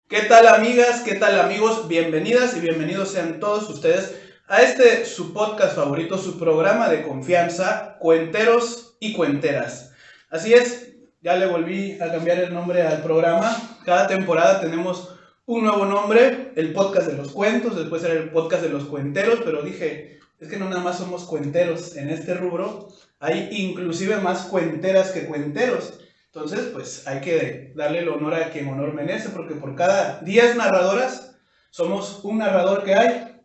¿Qué tal amigas? ¿Qué tal amigos? Bienvenidas y bienvenidos sean todos ustedes a este su podcast favorito, su programa de confianza, Cuenteros y Cuenteras. Así es, ya le volví a cambiar el nombre al programa. Cada temporada tenemos un nuevo nombre, el podcast de los cuentos, después era el podcast de los cuenteros, pero dije, es que no nada más somos cuenteros en este rubro, hay inclusive más cuenteras que cuenteros. Entonces, pues hay que darle el honor a quien honor merece, porque por cada 10 narradoras somos un narrador que hay.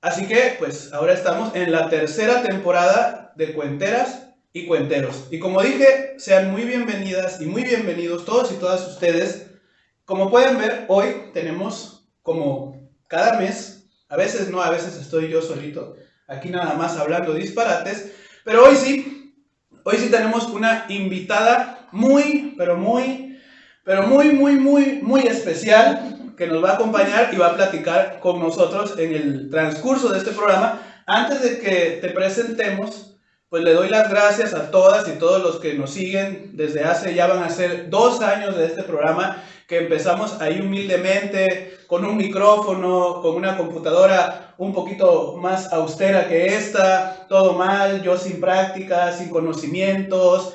Así que, pues ahora estamos en la tercera temporada de Cuenteras y Cuenteros. Y como dije, sean muy bienvenidas y muy bienvenidos todos y todas ustedes. Como pueden ver, hoy tenemos como cada mes, a veces no, a veces estoy yo solito, aquí nada más hablando disparates, pero hoy sí tenemos una invitada muy especial que nos va a acompañar y va a platicar con nosotros en el transcurso de este programa. Antes de que te presentemos, pues le doy las gracias a todas y todos los que nos siguen desde hace, ya van a ser 2 años de este programa, que empezamos ahí humildemente, con un micrófono, con una computadora un poquito más austera que esta, todo mal, yo sin práctica, sin conocimientos,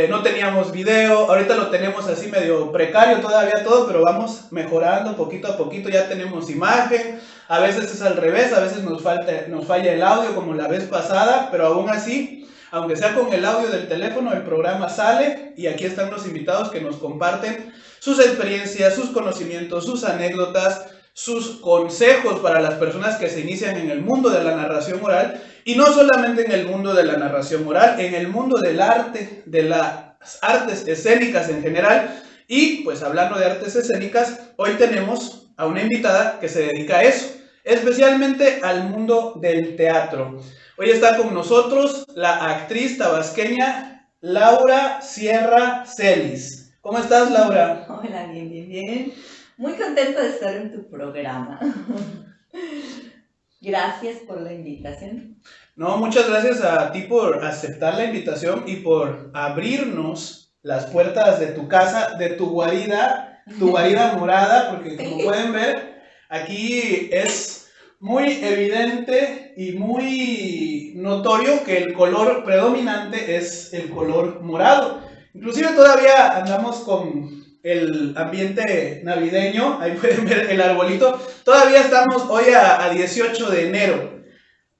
no teníamos video, ahorita lo tenemos así medio precario todavía todo, pero vamos mejorando poquito a poquito, ya tenemos imagen, a veces es al revés, a veces nos falla el audio como la vez pasada, pero aún así, aunque sea con el audio del teléfono, el programa sale y aquí están los invitados que nos comparten sus experiencias, sus conocimientos, sus anécdotas, sus consejos para las personas que se inician en el mundo de la narración oral, y no solamente en el mundo de la narración oral, en el mundo del arte, de las artes escénicas en general. Y pues hablando de artes escénicas, hoy tenemos a una invitada que se dedica a eso, especialmente al mundo del teatro. Hoy está con nosotros la actriz tabasqueña Laura Sierra Celis. ¿Cómo estás, Laura? Hola, bien. Muy contenta de estar en tu programa. Gracias por la invitación. No, muchas gracias a ti por aceptar la invitación y por abrirnos las puertas de tu casa, de tu guarida morada, porque como pueden ver, aquí es muy evidente y muy notorio que el color predominante es el color morado. Inclusive todavía andamos con el ambiente navideño, ahí pueden ver el arbolito. Todavía estamos hoy a 18 de enero.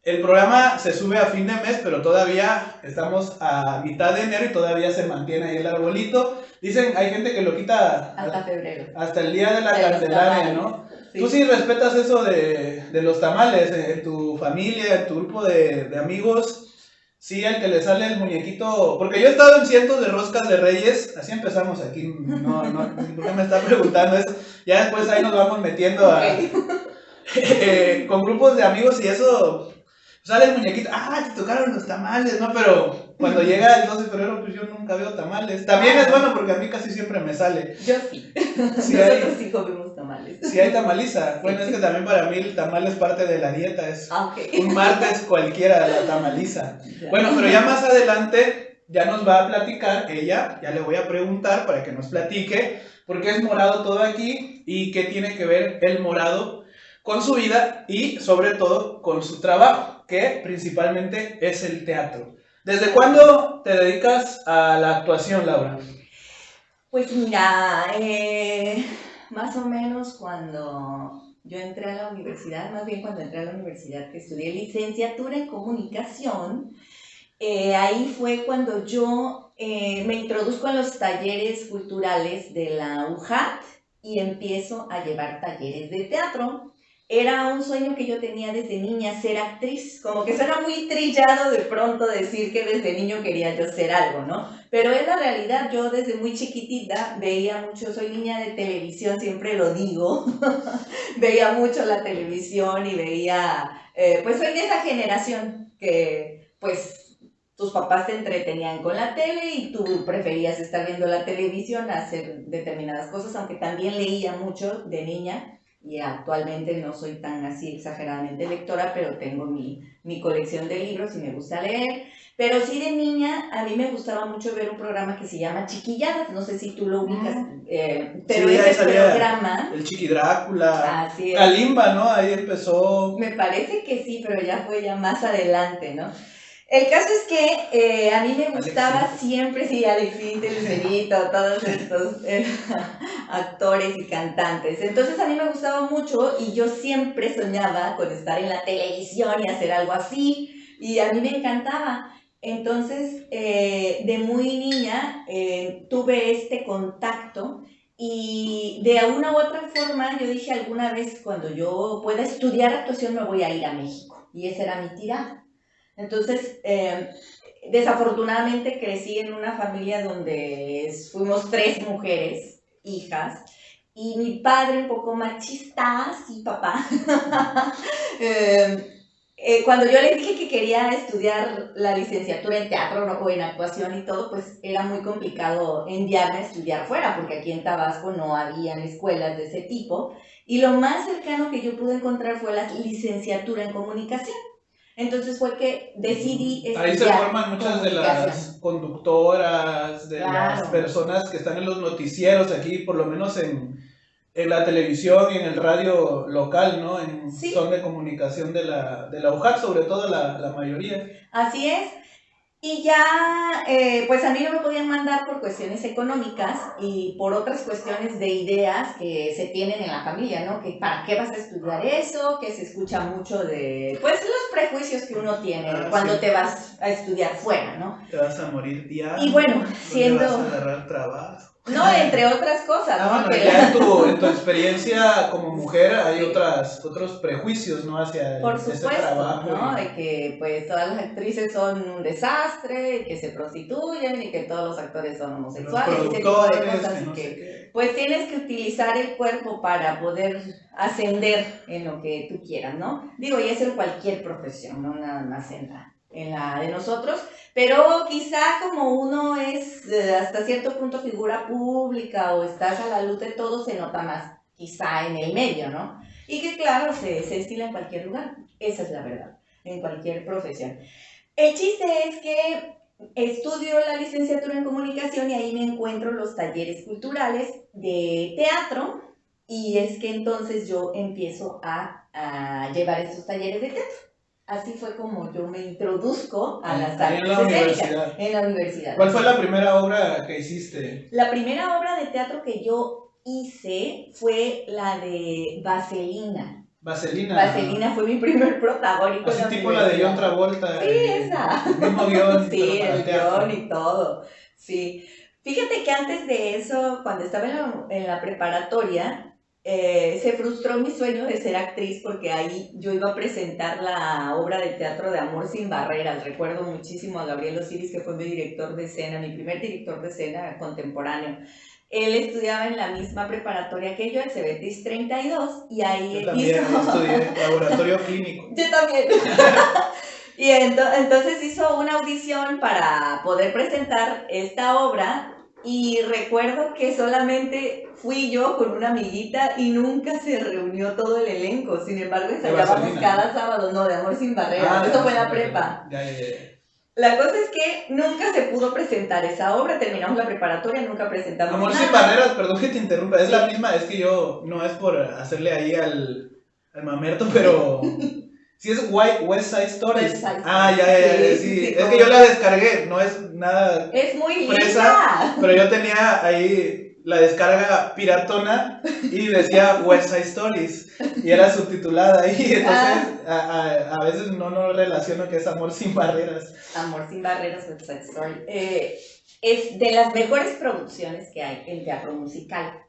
El programa se sube a fin de mes, pero todavía estamos a mitad de enero y todavía se mantiene ahí el arbolito. Dicen, hay gente que lo quita hasta febrero. Hasta el día de la Candelaria, ¿no? Sí. Tú sí respetas eso de los tamales en tu familia, en tu grupo de amigos. Sí, al que le sale el muñequito. Porque yo he estado en cientos de roscas de Reyes. Así empezamos aquí. No, ¿por qué me está preguntando eso? Ya después ahí nos vamos metiendo con grupos de amigos y eso. Sale el muñequito, te tocaron los tamales, ¿no? Pero cuando llega el 12 de febrero, pues yo nunca veo tamales. También es bueno porque a mí casi siempre me sale. Yo sí. Nosotros sí comemos tamales. Sí hay tamaliza. Bueno, es que también para mí el tamal es parte de la dieta. Es un martes cualquiera la tamaliza. Bueno, pero ya más adelante ya nos va a platicar ella. Ya le voy a preguntar para que nos platique por qué es morado todo aquí y qué tiene que ver el morado con su vida y sobre todo con su trabajo, que principalmente es el teatro. ¿Desde cuándo te dedicas a la actuación, Laura? Pues mira, más o menos cuando yo entré a la universidad, más bien cuando entré a la universidad que estudié licenciatura en comunicación, ahí fue cuando yo me introduzco a los talleres culturales de la UJAT y empiezo a llevar talleres de teatro. Era un sueño que yo tenía desde niña, ser actriz. Como que suena muy trillado de pronto decir que desde niño quería yo ser algo, ¿no? Pero en la realidad yo desde muy chiquitita veía mucho, soy niña de televisión, siempre lo digo, veía mucho la televisión y veía, pues soy de esa generación que pues tus papás te entretenían con la tele y tú preferías estar viendo la televisión a hacer determinadas cosas, aunque también leía mucho de niña. Y actualmente no soy tan así exageradamente lectora, pero tengo mi colección de libros y me gusta leer. Pero sí de niña, a mí me gustaba mucho ver un programa que se llama Chiquilladas, no sé si tú lo ubicas, pero Sí, ahí ese salía programa... el Chiqui Drácula, Así es. Kalimba, ¿no? Ahí empezó. Me parece que sí, pero ya fue ya más adelante, ¿no? El caso es que a mí me gustaba Alexis. siempre, sí, Alexis, Lucerito, todos estos actores y cantantes. Entonces a mí me gustaba mucho y yo siempre soñaba con estar en la televisión y hacer algo así. Y a mí me encantaba. Entonces, de muy niña tuve este contacto y de una u otra forma yo dije alguna vez cuando yo pueda estudiar actuación me voy a ir a México. Y esa era mi tirada. Entonces, desafortunadamente crecí en una familia donde fuimos 3 mujeres, hijas, y mi padre un poco machista, sí papá, cuando yo le dije que quería estudiar la licenciatura en teatro o en actuación y todo, pues era muy complicado enviarme a estudiar fuera, porque aquí en Tabasco no habían escuelas de ese tipo, y lo más cercano que yo pude encontrar fue la licenciatura en comunicación. Entonces fue que decidí estudiar Ahí se forman muchas de comunicación. las conductoras, de las Claro. personas que están en los noticieros aquí, por lo menos en la televisión y en el radio local, ¿no? Sí. Son de comunicación de la UJAT, sobre todo la mayoría. Así es. Y ya, pues a mí no me podían mandar por cuestiones económicas y por otras cuestiones de ideas que se tienen en la familia, ¿no? Que para qué vas a estudiar eso, que se escucha mucho de, pues, los prejuicios que uno tiene cuando te vas a estudiar fuera, ¿no? Te vas a morir ya. Y bueno, siendo... ¿Dónde vas a agarrar trabajo? No, entre otras cosas, ¿no? Bueno, ya en tu experiencia como mujer hay otros prejuicios, ¿no? Hacia por ese supuesto, trabajo. ¿no? De que pues todas las actrices son un desastre, que se prostituyen y que todos los actores son homosexuales, ese tipo de cosas, y que pues tienes que utilizar el cuerpo para poder ascender en lo que tú quieras, ¿no? Digo, y eso en cualquier profesión, no nada más en la de nosotros, pero quizá como uno es hasta cierto punto figura pública o estás a la luz de todo, se nota más quizá en el medio, ¿no? Y que claro, se estila en cualquier lugar, esa es la verdad, en cualquier profesión. El chiste es que estudio la licenciatura en comunicación y ahí me encuentro los talleres culturales de teatro y es que entonces yo empiezo a llevar estos talleres de teatro. Así fue como yo me introduzco a las artes escénicas en la universidad. ¿Cuál fue la primera obra que hiciste? La primera obra de teatro que yo hice fue la de Vaselina. Vaselina fue mi primer protagónico. Así tipo la de John Travolta. Sí, esa. El mismo guión. Sí, el guión y todo. Sí. Fíjate que antes de eso, cuando estaba en la preparatoria, se frustró mi sueño de ser actriz porque ahí yo iba a presentar la obra de teatro de Amor sin Barreras. Recuerdo muchísimo a Gabriel Osiris, que fue mi director de escena, mi primer director de escena contemporáneo. Él estudiaba en la misma preparatoria que yo, el Cebetis 32, y ahí yo también estudié laboratorio clínico. Yo también. Y entonces hizo una audición para poder presentar esta obra y recuerdo que solamente fui yo con una amiguita y nunca se reunió todo el elenco. Sin embargo, ensayábamos cada sábado, no, de Amor sin Barreras. Eso fue en la prepa. Ya. La cosa es que nunca se pudo presentar esa obra, terminamos la preparatoria, nunca presentamos Amor nada. sin Barreras, perdón que te interrumpa, es la misma, es que yo, no es por hacerle ahí al mamerto, pero sí es West Side Story. Ya, sí. Es que yo la descargué, no es nada. Es muy fresa, linda. pero yo tenía ahí la descarga piratona y decía West Side Stories y era subtitulada ahí, entonces a veces no relaciono que es Amor sin Barreras. Amor sin Barreras, West Side Story. Es de las mejores producciones que hay en teatro musical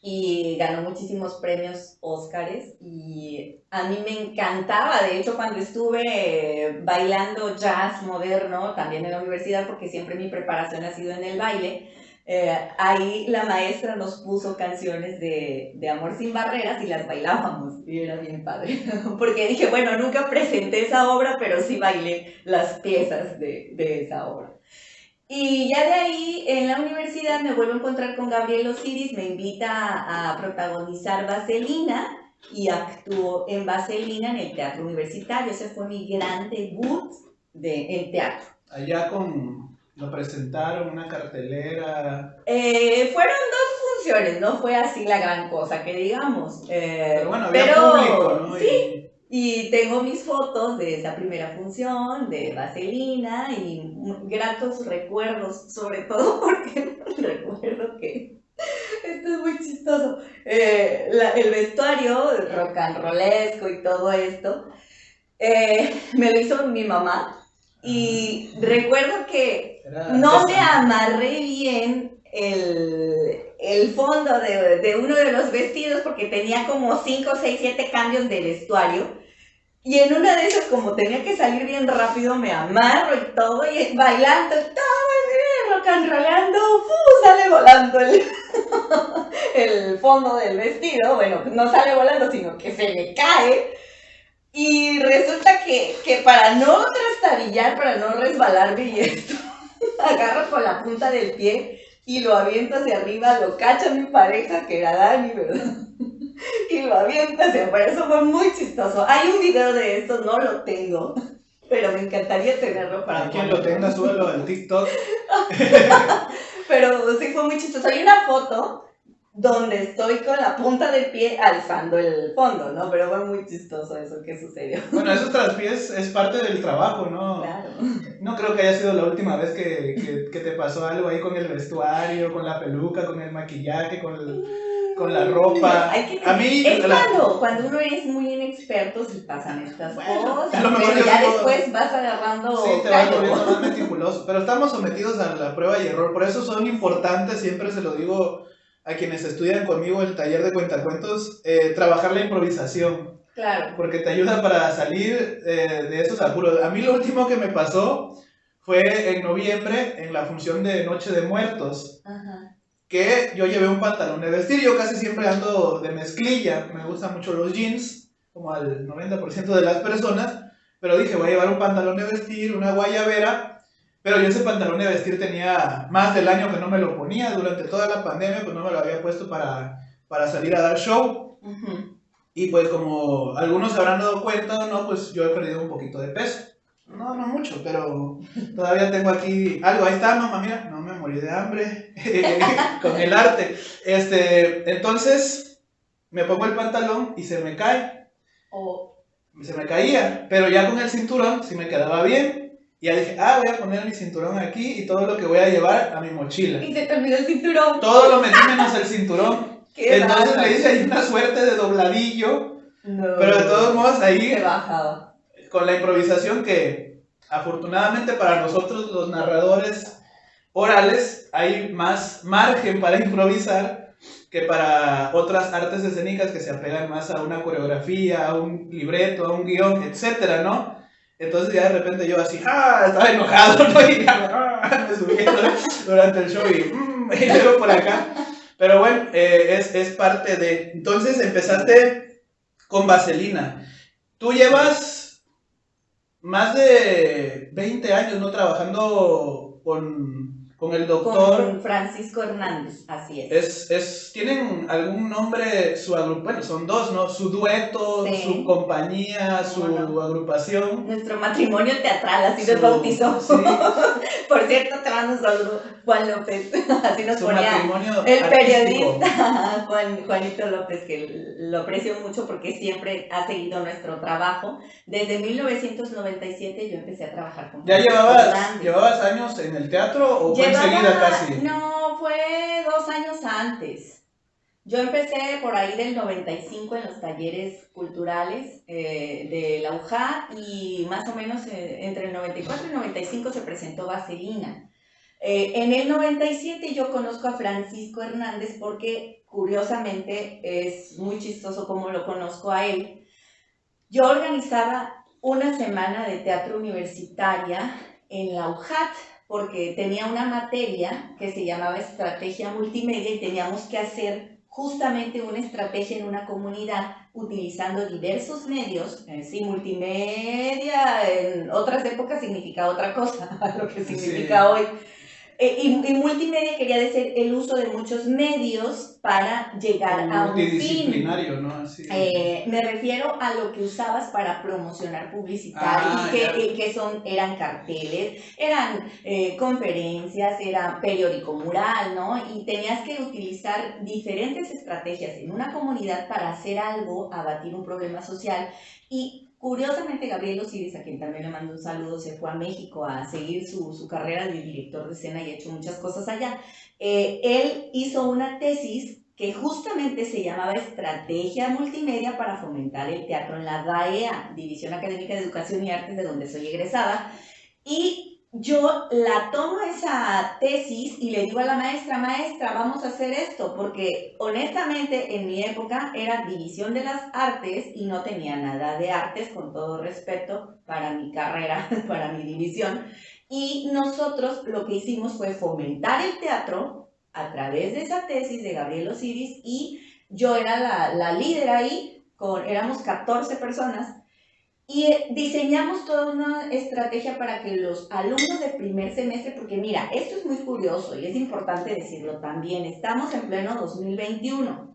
y ganó muchísimos premios Óscares y a mí me encantaba. De hecho, cuando estuve bailando jazz moderno también en la universidad, porque siempre mi preparación ha sido en el baile, ahí la maestra nos puso canciones de Amor sin Barreras y las bailábamos y era bien padre, porque dije, bueno, nunca presenté esa obra, pero sí bailé las piezas de esa obra. Y ya de ahí, en la universidad, me vuelvo a encontrar con Gabriel Osiris, me invita a protagonizar Vaselina y actúo en Vaselina en el teatro universitario. Ese fue mi gran debut en teatro. allá lo presentaron, una cartelera? Fueron dos funciones, no fue así la gran cosa que digamos. Pero bueno, había público, ¿no? Sí, y tengo mis fotos de esa primera función, de Vaselina, y gratos recuerdos, sobre todo porque recuerdo que, esto es muy chistoso, el vestuario rock and rollesco y todo esto, me lo hizo mi mamá. Y recuerdo que no me amarré bien el fondo de uno de los vestidos porque tenía como 5, 6, 7 cambios de vestuario. Y en una de esas, como tenía que salir bien rápido, me amarro y todo, y bailando, todo, rock and rollando, sale volando el fondo del vestido. Bueno, no sale volando, sino que se me cae. Y resulta que para no trastabillar, para no resbalarme y esto, agarro con la punta del pie y lo aviento hacia arriba, lo cacha mi pareja, que era Dani, ¿verdad? Y lo avienta hacia afuera. Eso fue muy chistoso. Hay un video de esto, no lo tengo, pero me encantaría tenerlo para quien lo tenga, súbelo al TikTok. Pero sí fue muy chistoso. Hay una foto donde estoy con la punta del pie alzando el fondo, ¿no? Pero fue muy chistoso eso que sucedió. Bueno, esos traspiés es parte del trabajo, ¿no? Claro. No creo que haya sido la última vez que te pasó algo ahí con el vestuario, con la peluca, con el maquillaje, con la ropa. A mí, es cuando uno es muy inexperto si pasan estas cosas, pero ya después vas agarrando. Sí, te vas volviendo más meticuloso, pero estamos sometidos a la prueba y error, por eso son importantes, siempre se lo digo a quienes estudian conmigo el taller de cuentacuentos, trabajar la improvisación. Claro. Porque te ayuda para salir de esos apuros. A mí lo último que me pasó fue en noviembre, en la función de Noche de Muertos. Ajá. Que yo llevé un pantalón de vestir. Yo casi siempre ando de mezclilla. Me gustan mucho los jeans, como al 90% de las personas. Pero dije, voy a llevar un pantalón de vestir, una guayabera. Pero yo ese pantalón de vestir tenía más del año que no me lo ponía. Durante toda la pandemia, pues no me lo había puesto para salir a dar show. Uh-huh. Y pues como algunos se habrán dado cuenta, ¿no? Pues yo he perdido un poquito de peso. No mucho, pero todavía tengo aquí algo. Ahí está, mamá, mira, no me morí de hambre con el arte. Entonces me pongo el pantalón y se me cae. Se me caía, pero ya con el cinturón sí me quedaba bien. Y ya dije, voy a poner mi cinturón aquí y todo lo que voy a llevar a mi mochila. Y se te olvidó el cinturón. Todo lo metí menos el cinturón. Entonces le hice ahí una suerte de dobladillo. No, pero de todos modos ahí se bajaba. Con la improvisación que afortunadamente para nosotros los narradores orales hay más margen para improvisar que para otras artes escénicas que se apegan más a una coreografía, a un libreto, a un guión, etcétera, ¿no? Entonces ya de repente yo así, estaba enojado, ¿no? Y ya me subí durante el show y luego por acá. Pero bueno, es parte de... Entonces empezaste con Vaselina. Tú llevas más de 20 años, ¿no? Trabajando con el doctor... Con Francisco Hernández, así es. ¿Tienen algún nombre, bueno, son dos, ¿no? Su dueto, sí. Su compañía, su agrupación. Nuestro matrimonio teatral, así nos bautizó. Sí. Por cierto, te mando un saludo, Juan López. Así nos ponía el periodista Juanito López, que lo aprecio mucho porque siempre ha seguido nuestro trabajo. Desde 1997 yo empecé a trabajar con Francisco Hernández. ¿Llevabas años en el teatro o fue enseguida casi? No, fue 2 años antes. Yo empecé por ahí del 95 en los talleres culturales de la UJA y más o menos entre el 94 y 95 se presentó Vaselina. En el 97 yo conozco a Francisco Hernández porque curiosamente es muy chistoso cómo lo conozco a él. Yo organizaba una semana de teatro universitaria en la UJAT porque tenía una materia que se llamaba Estrategia Multimedia y teníamos que hacer justamente una estrategia en una comunidad utilizando diversos medios. Sí, multimedia en otras épocas significaba otra cosa a lo que significa hoy. y multimedia quería decir el uso de muchos medios para llegar a un fin. Multidisciplinario, ¿no? Así. Me refiero a lo que usabas para promocionar publicitario, que eran carteles, eran conferencias, era periódico mural, ¿no? Y tenías que utilizar diferentes estrategias en una comunidad para hacer algo, abatir un problema social. Y curiosamente, Gabriel Osiris, a quien también le mando un saludo, se fue a México a seguir su carrera de director de escena y ha hecho muchas cosas allá. Él hizo una tesis que justamente se llamaba Estrategia Multimedia para fomentar el teatro en la DAEA, División Académica de Educación y Artes, de donde soy egresada. Y yo la tomo esa tesis y le digo a la maestra, vamos a hacer esto, porque honestamente en mi época era división de las artes y no tenía nada de artes, con todo respeto para mi carrera, para mi división. Y nosotros lo que hicimos fue fomentar el teatro a través de esa tesis de Gabriel Osiris, y yo era la líder ahí, éramos 14 personas. Y diseñamos toda una estrategia para que los alumnos de primer semestre, porque mira, esto es muy curioso y es importante decirlo también, estamos en pleno 2021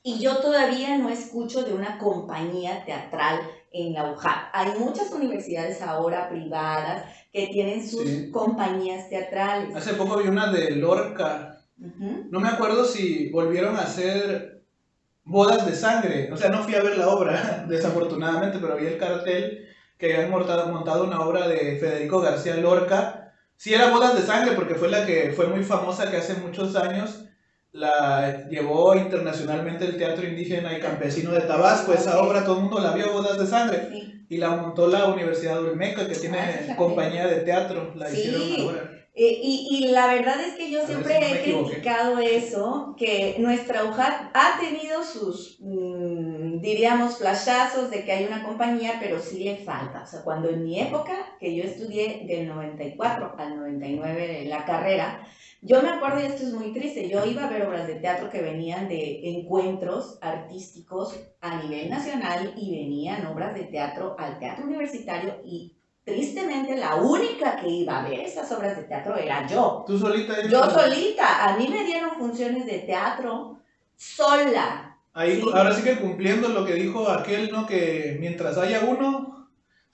y yo todavía no escucho de una compañía teatral en la UJAP. Hay muchas universidades ahora privadas que tienen sus compañías teatrales. Hace poco vi una de Lorca. No me acuerdo si volvieron a hacer Bodas de Sangre. O sea, no fui a ver la obra, desafortunadamente, pero vi el cartel que habían montado una obra de Federico García Lorca. Sí era Bodas de Sangre porque fue la que fue muy famosa, que hace muchos años la llevó internacionalmente el Teatro Indígena y Campesino de Tabasco. Esa obra todo el mundo la vio, Bodas de Sangre. Sí. Y la montó la Universidad de Olmeca, que tiene compañía de teatro. La hicieron ahora. Y la verdad es que yo siempre he criticado eso, que nuestra UJAT ha tenido sus, diríamos, flashazos de que hay una compañía, pero sí le falta. O sea, cuando en mi época, que yo estudié del 94 al 99 la carrera, yo me acuerdo, y esto es muy triste, yo iba a ver obras de teatro que venían de encuentros artísticos a nivel nacional y venían obras de teatro al teatro universitario, y tristemente la única que iba a ver esas obras de teatro era yo. ¿Tú solita? Yo solita. A mí me dieron funciones de teatro sola. Ahí, ¿sí? Ahora sí que cumpliendo lo que dijo aquel, ¿no? Que mientras haya uno...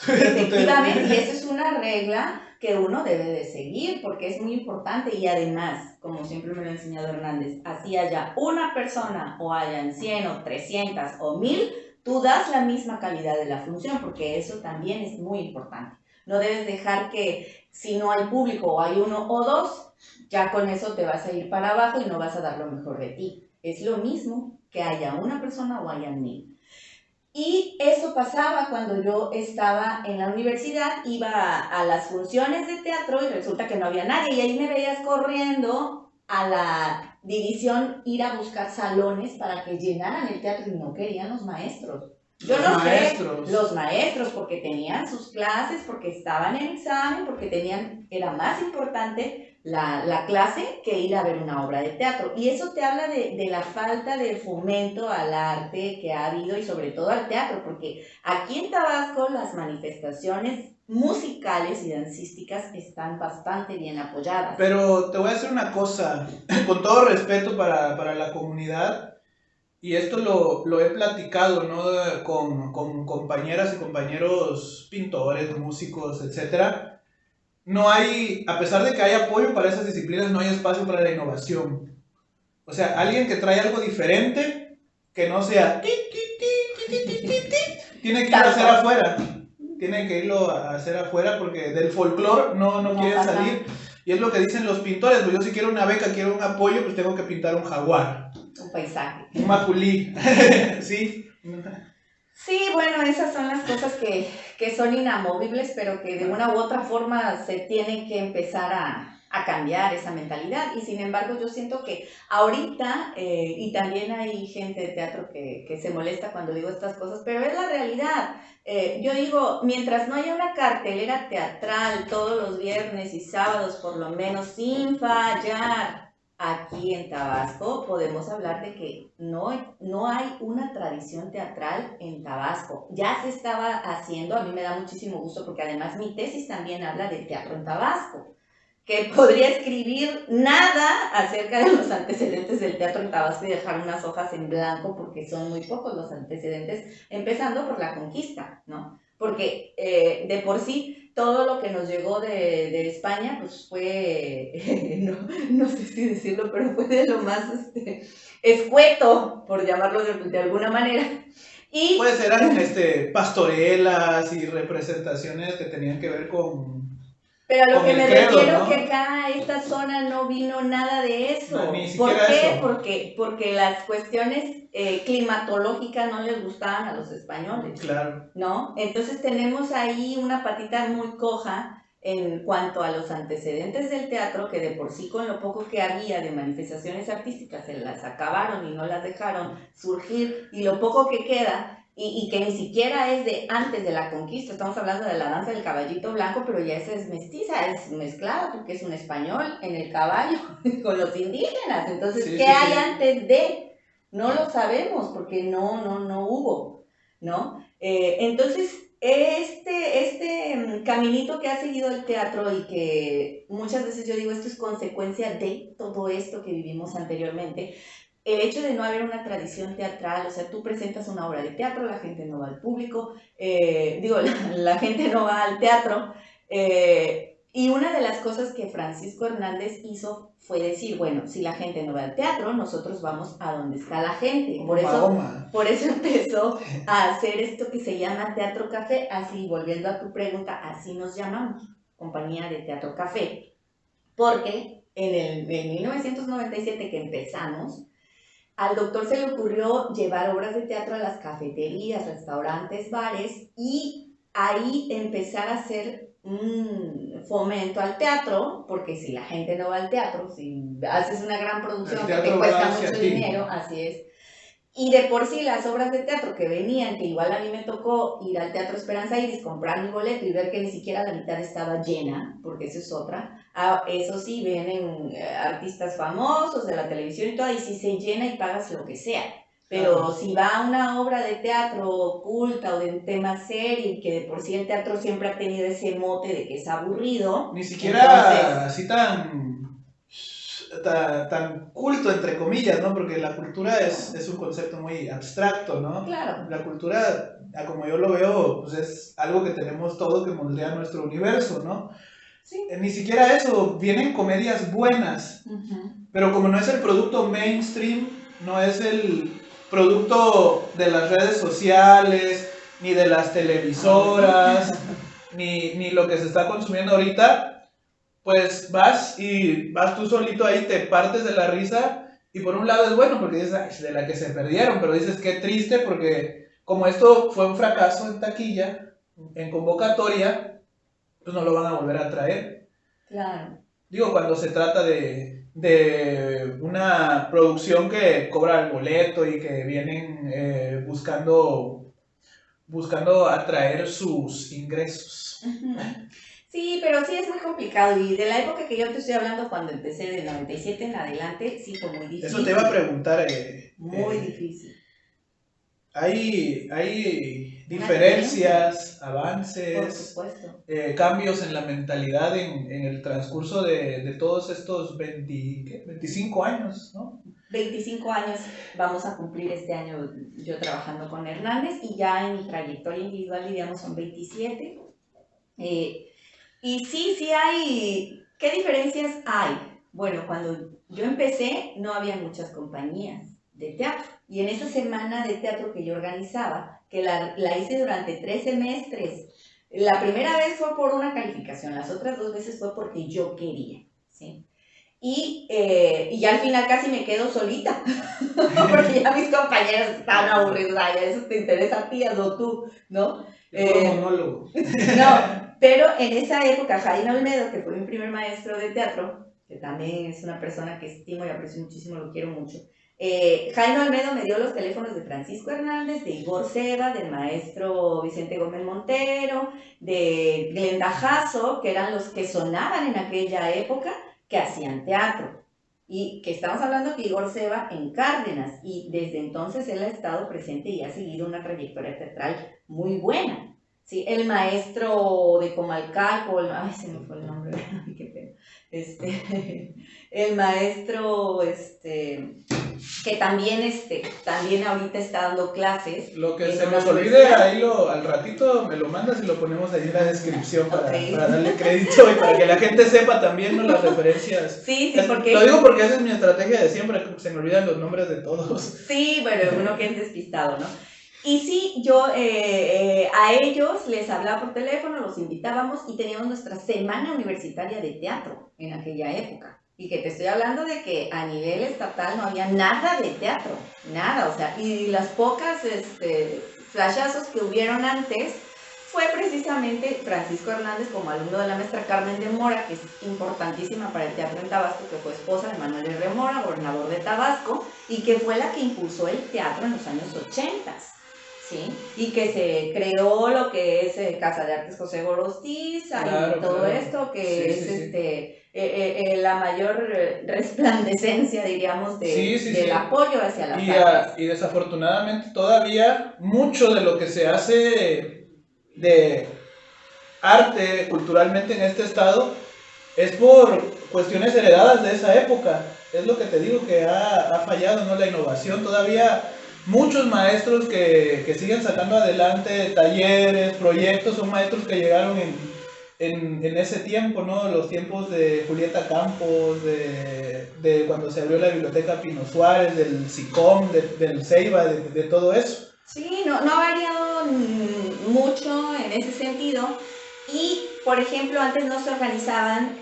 Efectivamente, y esa es una regla que uno debe de seguir porque es muy importante. Y además, como siempre me lo ha enseñado Hernández, así haya una persona o hayan 100 o 300 o 1000, tú das la misma calidad de la función, porque eso también es muy importante. No debes dejar que si no hay público o hay uno o dos, ya con eso te vas a ir para abajo y no vas a dar lo mejor de ti. Es lo mismo que haya una persona o haya 1000. Y eso pasaba cuando yo estaba en la universidad, iba a las funciones de teatro y resulta que no había nadie, y ahí me veías corriendo a la división, ir a buscar salones para que llenaran el teatro, y no querían los maestros. Yo no sé, los maestros, porque tenían sus clases, porque estaban en examen, porque era más importante la clase que ir a ver una obra de teatro. Y eso te habla de la falta de fomento al arte que ha habido, y sobre todo al teatro, porque aquí en Tabasco las manifestaciones musicales y dancísticas están bastante bien apoyadas. Pero te voy a decir una cosa, con todo respeto para la comunidad, y esto lo he platicado, ¿no? con compañeras y compañeros pintores, músicos, etc. No hay, a pesar de que hay apoyo para esas disciplinas, no hay espacio para la innovación. O sea, alguien que trae algo diferente, que no sea tiene que ir a hacer afuera. Tiene que irlo a hacer afuera porque del folclore no quieren salir. Y es lo que dicen los pintores, pues yo si quiero una beca, quiero un apoyo, pues tengo que pintar un jaguar. Un paisaje. Un maculí. ¿Sí? Sí, bueno, esas son las cosas que son inamovibles, pero que de una u otra forma se tiene que empezar a cambiar esa mentalidad. Y sin embargo, yo siento que ahorita, y también hay gente de teatro que se molesta cuando digo estas cosas, pero es la realidad. Yo digo, mientras no haya una cartelera teatral todos los viernes y sábados, por lo menos sin fallar, aquí en Tabasco podemos hablar de que no hay una tradición teatral en Tabasco. Ya se estaba haciendo, a mí me da muchísimo gusto porque además mi tesis también habla de teatro en Tabasco, que podría escribir nada acerca de los antecedentes del teatro en Tabasco y dejar unas hojas en blanco porque son muy pocos los antecedentes, empezando por la conquista, ¿no? Porque de por sí todo lo que nos llegó de España pues fue, no sé si decirlo, pero fue de lo más escueto, por llamarlo de alguna manera. Y pues eran pastorelas y representaciones que tenían que ver con pero a lo que el me credo, refiero ¿no? que acá, esta zona, no vino nada de eso. No, ni ¿Por siquiera qué? eso. Porque las cuestiones climatológicas no les gustaban a los españoles, Claro. ¿no? Entonces tenemos ahí una patita muy coja en cuanto a los antecedentes del teatro, que de por sí con lo poco que había de manifestaciones artísticas se las acabaron y no las dejaron surgir, y lo poco que queda, y que ni siquiera es de antes de la conquista, estamos hablando de la danza del caballito blanco, pero ya esa es mestiza, es mezclada, porque es un español en el caballo con los indígenas. Entonces, Sí, ¿qué sí, hay sí. antes de? No lo sabemos, porque no hubo, ¿no? Entonces, caminito que ha seguido el teatro y que muchas veces yo digo, esto es consecuencia de todo esto que vivimos anteriormente, el hecho de no haber una tradición teatral, o sea, tú presentas una obra de teatro, la gente no va al público, la gente no va al teatro, y una de las cosas que Francisco Hernández hizo fue decir, bueno, si la gente no va al teatro, nosotros vamos a donde está la gente. Por eso empezó a hacer esto que se llama Teatro Café, así, volviendo a tu pregunta, así nos llamamos, Compañía de Teatro Café, porque en 1997 que empezamos, al doctor se le ocurrió llevar obras de teatro a las cafeterías, restaurantes, bares, y ahí empezar a hacer un fomento al teatro, porque si la gente no va al teatro, si haces una gran producción que te cuesta mucho dinero, así es. Y de por sí las obras de teatro que venían, que igual a mí me tocó ir al Teatro Esperanza Iris, comprar mi boleto y ver que ni siquiera la mitad estaba llena, porque eso es otra. Eso sí, vienen artistas famosos de la televisión y todo, y sí se llena y pagas lo que sea. Pero si va una obra de teatro oculta o de un tema serio, y que de por sí el teatro siempre ha tenido ese mote de que es aburrido. Ni siquiera así tan culto, entre comillas, ¿no? Porque la cultura es un concepto muy abstracto, ¿no? Claro. La cultura, como yo lo veo, pues es algo que tenemos todo que moldea nuestro universo, ¿no? Sí. Ni siquiera eso, vienen comedias buenas, pero como no es el producto mainstream, no es el producto de las redes sociales, ni de las televisoras, ni lo que se está consumiendo ahorita, pues vas tú solito ahí, te partes de la risa, y por un lado es bueno porque dices, ay, de la que se perdieron, pero dices, qué triste porque como esto fue un fracaso en taquilla, en convocatoria, pues no lo van a volver a traer. Claro. Digo, cuando se trata de una producción que cobra el boleto y que vienen buscando atraer sus ingresos. Sí, pero sí es muy complicado, y de la época que yo te estoy hablando, cuando empecé de 97 en adelante, sí fue muy difícil. Eso te iba a preguntar. Muy difícil. Hay diferencias, avances, cambios en la mentalidad en el transcurso de todos estos 25 años, ¿no? 25 años vamos a cumplir este año yo trabajando con Hernández, y ya en mi trayectoria individual, diríamos, son 27. Y sí hay. ¿Qué diferencias hay? Bueno, cuando yo empecé no había muchas compañías de teatro, y en esa semana de teatro que yo organizaba, que la hice durante 3 semestres, la primera vez fue por una calificación, las otras 2 veces fue porque yo quería, ¿sí? Y ya al final casi me quedo solita, porque ya mis compañeros estaban aburridos, ay, eso te interesa a ti, hazlo tú, ¿no? Monólogo. No, pero en esa época, Jaime Olmedo, que fue mi primer maestro de teatro, que también es una persona que estimo y aprecio muchísimo, lo quiero mucho, Jaime Olmedo me dio los teléfonos de Francisco Hernández, de Igor Seba, del maestro Vicente Gómez Montero, de Glenda Jasso, que eran los que sonaban en aquella época, que hacían teatro. Y que estamos hablando que Igor Seba en Cárdenas, y desde entonces él ha estado presente y ha seguido una trayectoria teatral muy buena. Sí, el maestro de Comalcalco, ay, se me fue el nombre, qué pena. el maestro, que también, también ahorita está dando clases. Lo que se nos olvide, ahí al ratito me lo mandas y lo ponemos ahí en la descripción para darle crédito y para que la gente sepa también, ¿no?, las referencias. Sí, porque... Lo digo porque esa es mi estrategia de siempre, se me olvidan los nombres de todos. Sí, bueno, uno que es despistado, ¿no? Y sí, yo a ellos les hablaba por teléfono, los invitábamos y teníamos nuestra semana universitaria de teatro en aquella época. Y que te estoy hablando de que a nivel estatal no había nada de teatro, nada, o sea, y las pocas flashazos que hubieron antes fue precisamente Francisco Hernández como alumno de la maestra Carmen de Mora, que es importantísima para el teatro en Tabasco, que fue esposa de Manuel R. Mora, gobernador de Tabasco, y que fue la que impulsó el teatro en los años 80. ¿Sí? Y que se creó lo que es Casa de Artes José Gorostiza, claro, y todo esto, que es la mayor resplandecencia, diríamos, del apoyo hacia las artes. Y desafortunadamente todavía mucho de lo que se hace de arte culturalmente en este estado es por cuestiones heredadas de esa época. Es lo que te digo, que ha fallado, ¿no?, la innovación. Todavía muchos maestros que siguen sacando adelante talleres, proyectos, son maestros que llegaron en ese tiempo, ¿no? Los tiempos de Julieta Campos, de cuando se abrió la biblioteca Pino Suárez, del SICOM, del CEIBA, de todo eso. Sí, no ha variado mucho en ese sentido. Y, por ejemplo, antes no se organizaban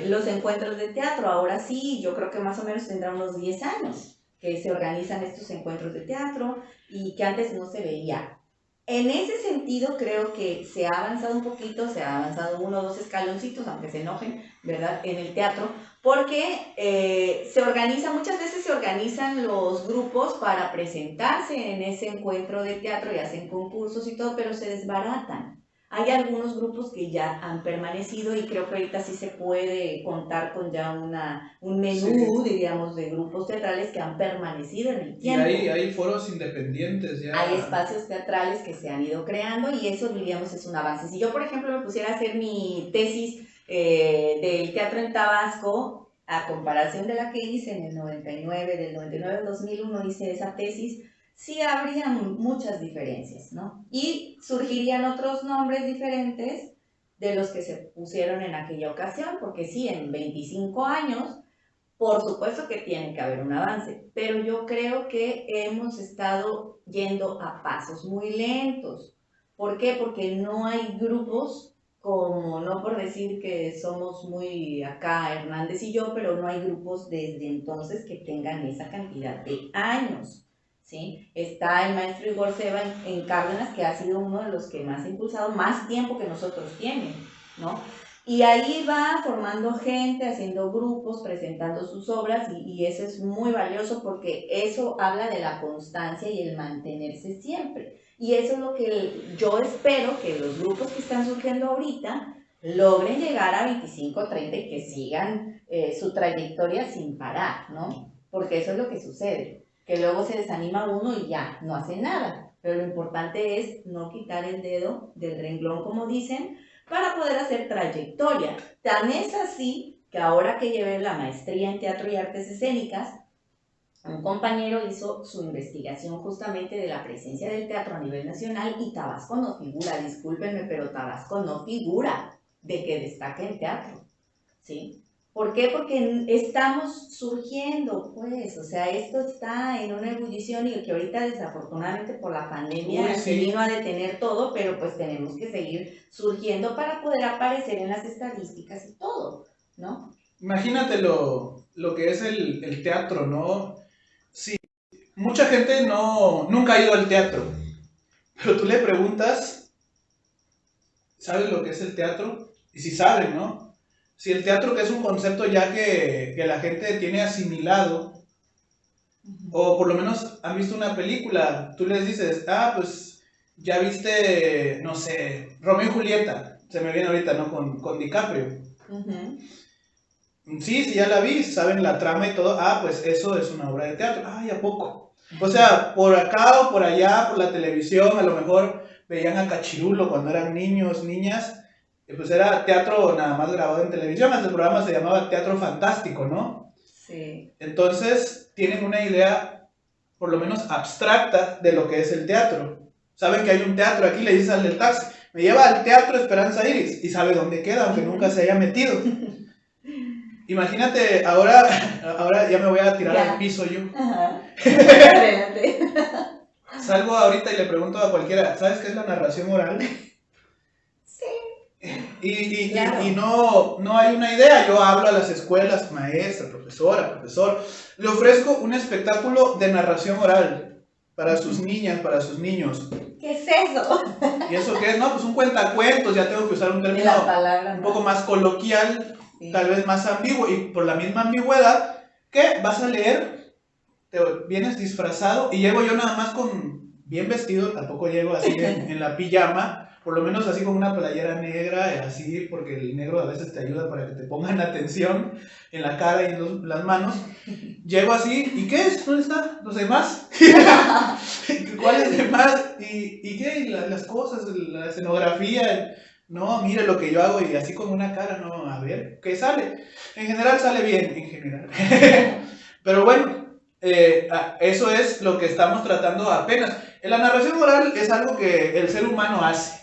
los encuentros de teatro, ahora sí, yo creo que más o menos tendrá unos 10 años que se organizan estos encuentros de teatro y que antes no se veía. En ese sentido creo que se ha avanzado un poquito, se ha avanzado 1 o 2 escaloncitos, aunque se enojen, ¿verdad?, en el teatro, porque muchas veces se organizan los grupos para presentarse en ese encuentro de teatro y hacen concursos y todo, pero se desbaratan. Hay algunos grupos que ya han permanecido y creo que ahorita sí se puede contar con ya un menú, diríamos, de grupos teatrales que han permanecido en el tiempo. Y hay foros independientes ya. Hay espacios teatrales que se han ido creando y eso, diríamos, es un avance. Si yo, por ejemplo, me pusiera a hacer mi tesis del teatro en Tabasco, a comparación de la que hice en el 99, del 99 al 2001 hice esa tesis, sí habrían muchas diferencias, ¿no? Y surgirían otros nombres diferentes de los que se pusieron en aquella ocasión, porque sí, en 25 años, por supuesto que tiene que haber un avance, pero yo creo que hemos estado yendo a pasos muy lentos. ¿Por qué? Porque no hay grupos, como, no por decir que somos muy acá Hernández y yo, pero no hay grupos desde entonces que tengan esa cantidad de años. ¿Sí? Está el maestro Igor Seba en Cárdenas, que ha sido uno de los que más ha impulsado, más tiempo que nosotros tienen, ¿no? Y ahí va formando gente, haciendo grupos, presentando sus obras y eso es muy valioso porque eso habla de la constancia y el mantenerse siempre. Y eso es lo que yo espero que los grupos que están surgiendo ahorita logren llegar a 25, 30 y que sigan su trayectoria sin parar, ¿no? Porque eso es lo que sucede, que luego se desanima uno y ya, no hace nada. Pero lo importante es no quitar el dedo del renglón, como dicen, para poder hacer trayectoria. Tan es así que ahora que llevé la maestría en Teatro y Artes Escénicas, un compañero hizo su investigación justamente de la presencia del teatro a nivel nacional y Tabasco no figura, discúlpenme, pero Tabasco no figura de que destaque el teatro, ¿sí? ¿Por qué? Porque estamos surgiendo, pues, o sea, esto está en una ebullición y que ahorita desafortunadamente por la pandemia se vino a detener todo, pero pues tenemos que seguir surgiendo para poder aparecer en las estadísticas y todo, ¿no? Imagínate lo que es el teatro, ¿no? Sí, mucha gente nunca ha ido al teatro, pero tú le preguntas, ¿sabes lo que es el teatro? Y si saben, ¿no? Si el teatro, que es un concepto ya que la gente tiene asimilado, o por lo menos han visto una película, tú les dices, pues ya viste, no sé, Romeo y Julieta, se me viene ahorita, ¿no? Con DiCaprio. Sí, ya la vi, saben la trama y todo, pues eso es una obra de teatro. ¿A poco? O sea, por acá o por allá, por la televisión, a lo mejor veían a Cachirulo cuando eran niños, niñas, pues era teatro nada más grabado en televisión, hasta el programa se llamaba Teatro Fantástico, ¿no? Sí. Entonces tienen una idea, por lo menos abstracta, de lo que es el teatro. Saben que hay un teatro, aquí le dices al del taxi, me lleva al Teatro Esperanza Iris, y sabe dónde queda, aunque nunca se haya metido. Imagínate, ahora ya me voy a tirar al piso yo. Ajá. Adelante. Salgo ahorita y le pregunto a cualquiera, ¿sabes qué es la narración oral? Sí. Y no hay una idea. Yo hablo a las escuelas, maestra, profesora, profesor. Le ofrezco un espectáculo de narración oral para sus niñas, para sus niños. ¿Qué es eso? ¿Y eso qué es? No, pues un cuentacuentos, ya tengo que usar un término un poco más coloquial, sí, tal vez más ambiguo, y por la misma ambigüedad, que vas a leer, te vienes disfrazado, y llego yo nada más con bien vestido, tampoco llego así en la pijama, por lo menos así con una playera negra, así, porque el negro a veces te ayuda para que te pongan atención en la cara y en las manos. Llego así, ¿y qué es? ¿Dónde está? ¿Los demás? ¿Cuáles demás? ¿Y qué? ¿Y las cosas? ¿La escenografía? No, mire lo que yo hago, y así con una cara, no, a ver, ¿qué sale? En general sale bien, en general. Pero bueno, eso es lo que estamos tratando apenas. La narración oral es algo que el ser humano hace.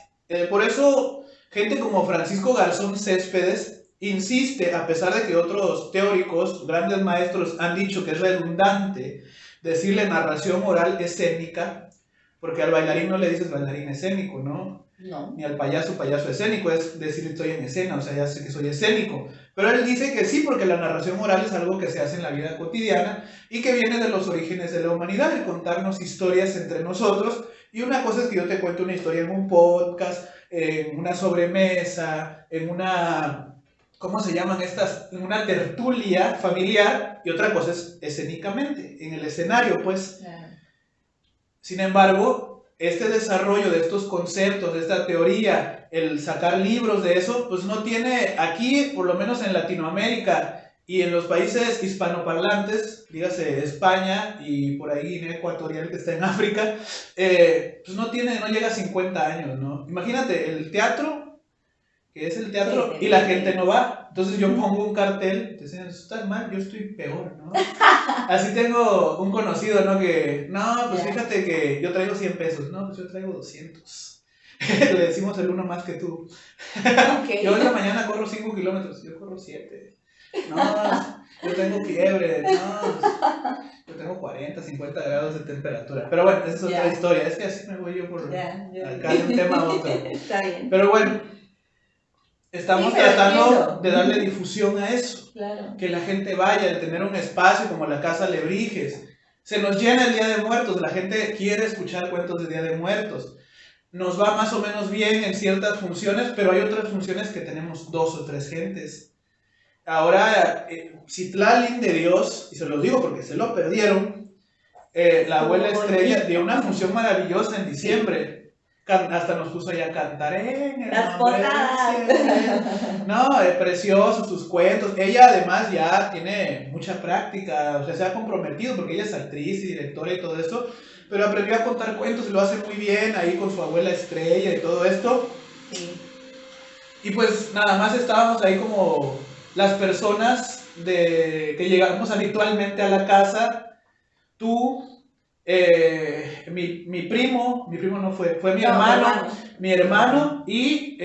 Por eso, gente como Francisco Garzón Céspedes insiste, a pesar de que otros teóricos, grandes maestros, han dicho que es redundante decirle narración oral escénica, porque al bailarín no le dices bailarín escénico, ¿no? No. Ni al payaso escénico, es decir estoy en escena, o sea, ya sé que soy escénico. Pero él dice que sí, porque la narración oral es algo que se hace en la vida cotidiana y que viene de los orígenes de la humanidad, de contarnos historias entre nosotros. Y una cosa es que yo te cuento una historia en un podcast, en una sobremesa, en una, ¿cómo se llaman estas? En una tertulia familiar, y otra cosa es escénicamente, en el escenario, pues. Claro. Sin embargo, este desarrollo de estos conceptos, de esta teoría, el sacar libros de eso, pues no tiene aquí, por lo menos en Latinoamérica y en los países hispanoparlantes, dígase España y por ahí Guinea Ecuatorial que está en África, pues no llega a 50 años, ¿no? Imagínate, el teatro, que es el teatro, y la gente no va. Entonces yo pongo un cartel, te dicen, eso está mal, yo estoy peor, ¿no? Así tengo un conocido, ¿no? Que, no, pues fíjate que yo traigo 100 pesos, no, pues yo traigo 200. Le decimos el uno más que tú. Okay. Yo en la mañana corro 5 kilómetros, yo corro 7. No, yo tengo fiebre, no, yo tengo 40, 50 grados de temperatura. Pero bueno, esa es otra historia, es que así me voy yo por acá de un tema a otro. Está bien. Pero bueno, estamos tratando de darle difusión a eso. Claro. Que la gente vaya, de tener un espacio como la Casa Lebrijes. Se nos llena el Día de Muertos, la gente quiere escuchar cuentos de Día de Muertos. Nos va más o menos bien en ciertas funciones, pero hay otras funciones que tenemos 2 o 3 gentes. Ahora, Citlalin de Dios, y se los digo porque se lo perdieron, la abuela Estrella dio una función maravillosa en diciembre. Hasta nos puso ya a cantar en las portadas. No, precioso sus cuentos. Ella además ya tiene mucha práctica, o sea, se ha comprometido porque ella es actriz y directora y todo esto, pero aprendió a contar cuentos y lo hace muy bien ahí con su abuela Estrella y todo esto. Sí. Y pues nada más estábamos ahí como las personas que llegamos habitualmente a la casa, tú, mi primo no fue mi hermano y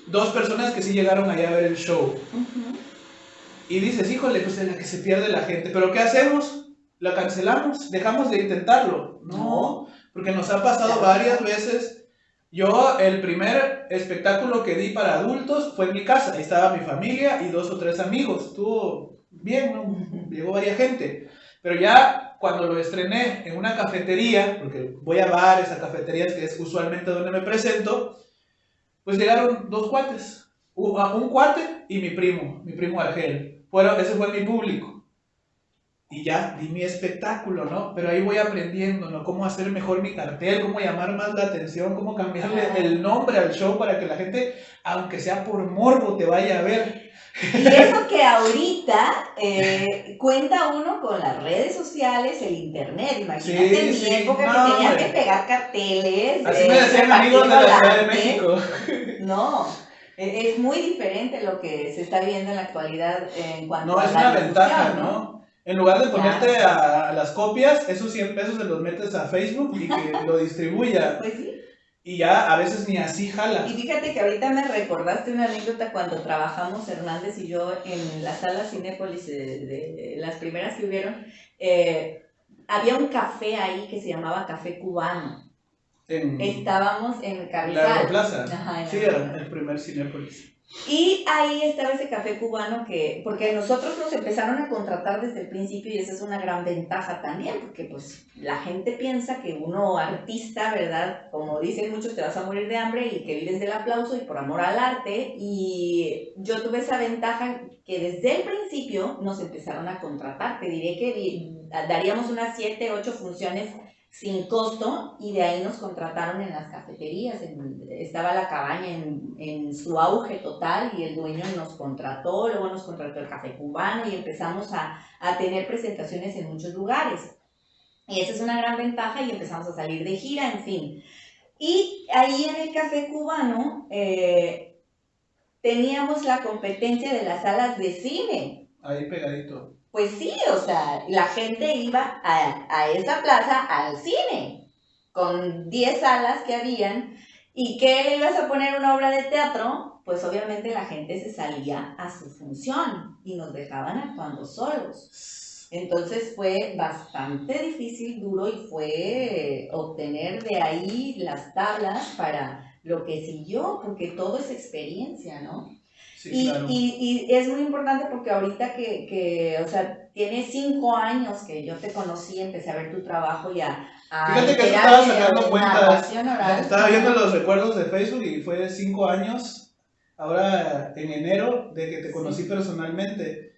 2 personas que sí llegaron allá a ver el show. Uh-huh. Y dices, híjole, pues en la que se pierde la gente, pero ¿qué hacemos? ¿La cancelamos? ¿Dejamos de intentarlo? No, porque nos ha pasado varias veces. Yo, el primer espectáculo que di para adultos fue en mi casa. Ahí estaba mi familia y 2 o 3 amigos. Estuvo bien, ¿no? Llegó varias gente. Pero ya cuando lo estrené en una cafetería, porque voy a bares, a cafeterías, que es usualmente donde me presento, pues llegaron 2 cuates. Un cuate y mi primo Argel. Ese fue mi público. Y ya di mi espectáculo, ¿no? Pero ahí voy aprendiendo, ¿no? Cómo hacer mejor mi cartel, cómo llamar más la atención, cómo cambiarle el nombre al show para que la gente, aunque sea por morbo, te vaya a ver. Y eso que ahorita cuenta uno con las redes sociales, el internet. Imagínate en mi época que tenía que pegar carteles. Así me decían amigos de la Ciudad de México. No. Es muy diferente lo que se está viviendo en la actualidad en cuanto No, a es la una ventaja, difusión, ¿no? ¿no? En lugar de Claro. ponerte a las copias, esos 100 pesos se los metes a Facebook y que lo distribuya. Pues sí. Y ya a veces ni así Y jala. fíjate que ahorita me recordaste una anécdota cuando trabajamos Hernández y yo en la sala Cinépolis de las primeras que hubieron. Había un café ahí que se llamaba Café Cubano. Estábamos en la Carrizal. Aeroplaza. Ajá, en Sí, la era Aeroplaza. el primer Cinépolis. Y ahí estaba ese café cubano porque nosotros nos empezaron a contratar desde el principio y esa es una gran ventaja también, porque pues la gente piensa que uno artista, ¿verdad? Como dicen muchos, te vas a morir de hambre y que vives del aplauso y por amor al arte. Y yo tuve esa ventaja que desde el principio nos empezaron a contratar. Te diré que daríamos unas 7, 8 funciones sin costo y de ahí nos contrataron en las cafeterías. Estaba la cabaña en su auge total y el dueño nos contrató, luego nos contrató el Café Cubano y empezamos a tener presentaciones en muchos lugares. Y esa es una gran ventaja y empezamos a salir de gira, en fin. Y ahí en el Café Cubano teníamos la competencia de las salas de cine. Ahí pegadito. Pues sí, o sea, la gente iba a esa plaza al cine, con 10 salas que habían, y ¿qué le ibas a poner una obra de teatro? Pues obviamente la gente se salía a su función y nos dejaban actuando solos. Entonces fue bastante difícil, duro, y fue obtener de ahí las tablas para lo que siguió, porque todo es experiencia, ¿no? Sí, claro. Y es muy importante porque ahorita o sea, tiene 5 años que yo te conocí, empecé a ver tu trabajo y Fíjate que eso estaba sacando cuentas. Estaba viendo los recuerdos de Facebook y fue 5 años, ahora en enero, de que te conocí personalmente.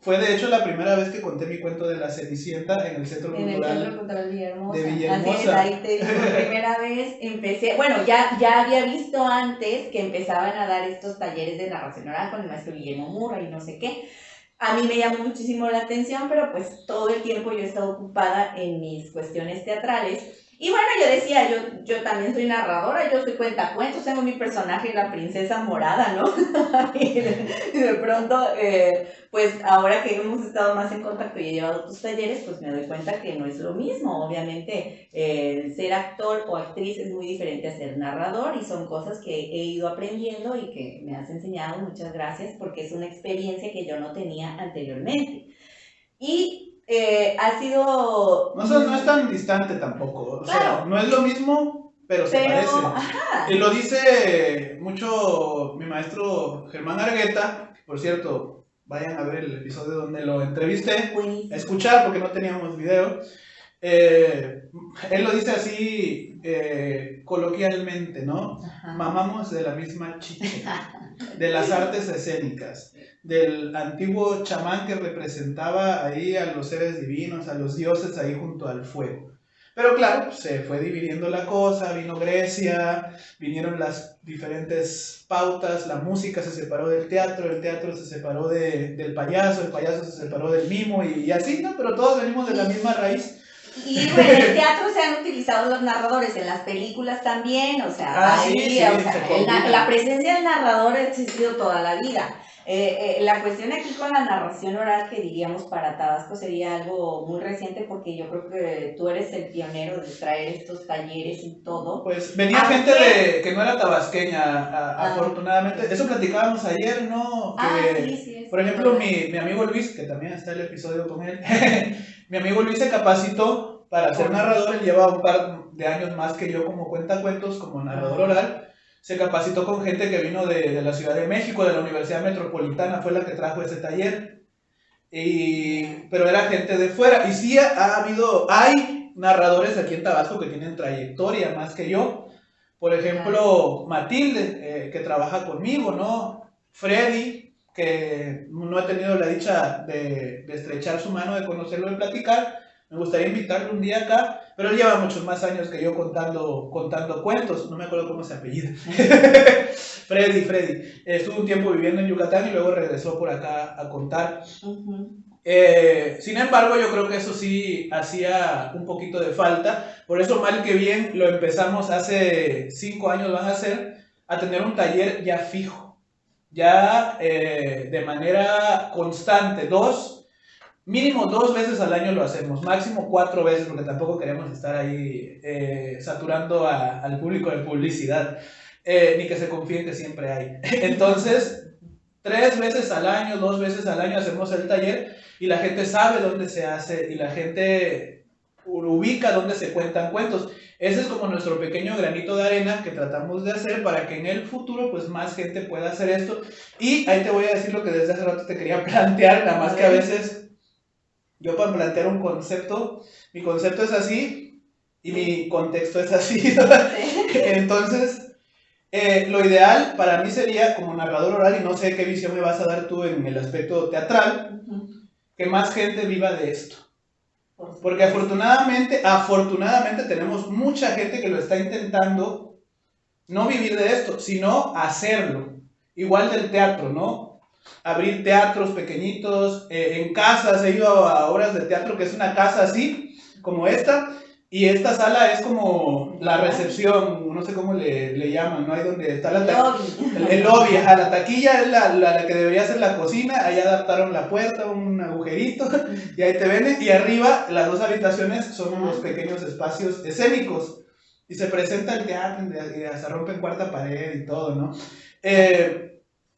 Fue de hecho la primera vez que conté mi cuento de la Cenicienta en el Centro Cultural Villahermosa. de Villahermosa. Así es, ahí te digo, por primera vez empecé, bueno, ya había visto antes que empezaban a dar estos talleres de narración oral con el maestro Guillermo Murra y no sé qué. A mí me llamó muchísimo la atención, pero pues todo el tiempo yo he estado ocupada en mis cuestiones teatrales. Y bueno, yo decía, yo también soy narradora, yo soy cuentacuentos, tengo mi personaje, la princesa morada, ¿no? y de pronto, pues ahora que hemos estado más en contacto y he llevado tus talleres, pues me doy cuenta que no es lo mismo. Obviamente, ser actor o actriz es muy diferente a ser narrador y son cosas que he ido aprendiendo y que me has enseñado. Muchas gracias, porque es una experiencia que yo no tenía anteriormente. Y ha sido... No es tan distante tampoco, o claro, sea, no es lo mismo, pero se parece. Ajá. Y lo dice mucho mi maestro Germán Argueta, por cierto, vayan a ver el episodio donde lo entrevisté, Buenísimo. escuchar porque no teníamos video. Él lo dice así coloquialmente, ¿no? Ajá. Mamamos de la misma chicha, de las artes escénicas, del antiguo chamán que representaba ahí a los seres divinos, a los dioses ahí junto al fuego. Pero claro, se fue dividiendo la cosa, vino Grecia, vinieron las diferentes pautas, la música se separó del teatro, el teatro se separó del payaso, el payaso se separó del mimo y así, ¿no? Pero todos venimos de la misma raíz. Y bueno, en el teatro se han utilizado los narradores, en las películas también, o sea, ahí, la presencia del narrador ha existido toda la vida. La cuestión aquí con la narración oral, que diríamos para Tabasco sería algo muy reciente, porque yo creo que tú eres el pionero de traer estos talleres y todo. Pues venía gente que no era tabasqueña, afortunadamente. Eso platicábamos ayer, ¿no? Que, sí, por ejemplo, mi amigo Luis, que también está el episodio con él, mi amigo Luis se capacitó para ser narrador. Él lleva un par de años más que yo como cuentacuentos, como narrador oral. Se capacitó con gente que vino de la Ciudad de México, de la Universidad Metropolitana, fue la que trajo ese taller. Pero era gente de fuera. Y sí hay narradores aquí en Tabasco que tienen trayectoria más que yo. Por ejemplo, Matilde, que trabaja conmigo, ¿no? Freddy, que no he tenido la dicha de estrechar su mano, de conocerlo, de platicar. Me gustaría invitarlo un día acá, pero él lleva muchos más años que yo contando cuentos. No me acuerdo cómo se apellida. Freddy. Estuvo un tiempo viviendo en Yucatán y luego regresó por acá a contar. Sin embargo, yo creo que eso sí hacía un poquito de falta. Por eso, mal que bien, lo empezamos hace 5 años, van a ser, a tener un taller ya fijo. ya de manera constante, mínimo 2 veces al año lo hacemos, máximo 4 veces, porque tampoco queremos estar ahí saturando al público de publicidad, ni que se confíen que siempre hay. Entonces, 3 veces al año, 2 veces al año hacemos el taller y la gente sabe dónde se hace y la gente ubica dónde se cuentan cuentos. Ese es como nuestro pequeño granito de arena que tratamos de hacer para que en el futuro pues más gente pueda hacer esto. Y ahí te voy a decir lo que desde hace rato te quería plantear, nada más que a veces yo para plantear un concepto, mi concepto es así y mi contexto es así. Entonces, lo ideal para mí sería como narrador oral, y no sé qué visión me vas a dar tú en el aspecto teatral, que más gente viva de esto. Porque afortunadamente tenemos mucha gente que lo está intentando no vivir de esto, sino hacerlo. Igual del teatro, ¿no? Abrir teatros pequeñitos, en casas, he ido a obras de teatro que es una casa así, como esta, y esta sala es como la recepción, no sé cómo le llaman, ¿no? Ahí donde está el lobby, ajá, la taquilla es la que debería ser la cocina, ahí adaptaron la puerta, un agujerito, y ahí te ven, y arriba las 2 habitaciones son los pequeños espacios escénicos, y se presenta el teatro, y se rompe en cuarta pared y todo, ¿no?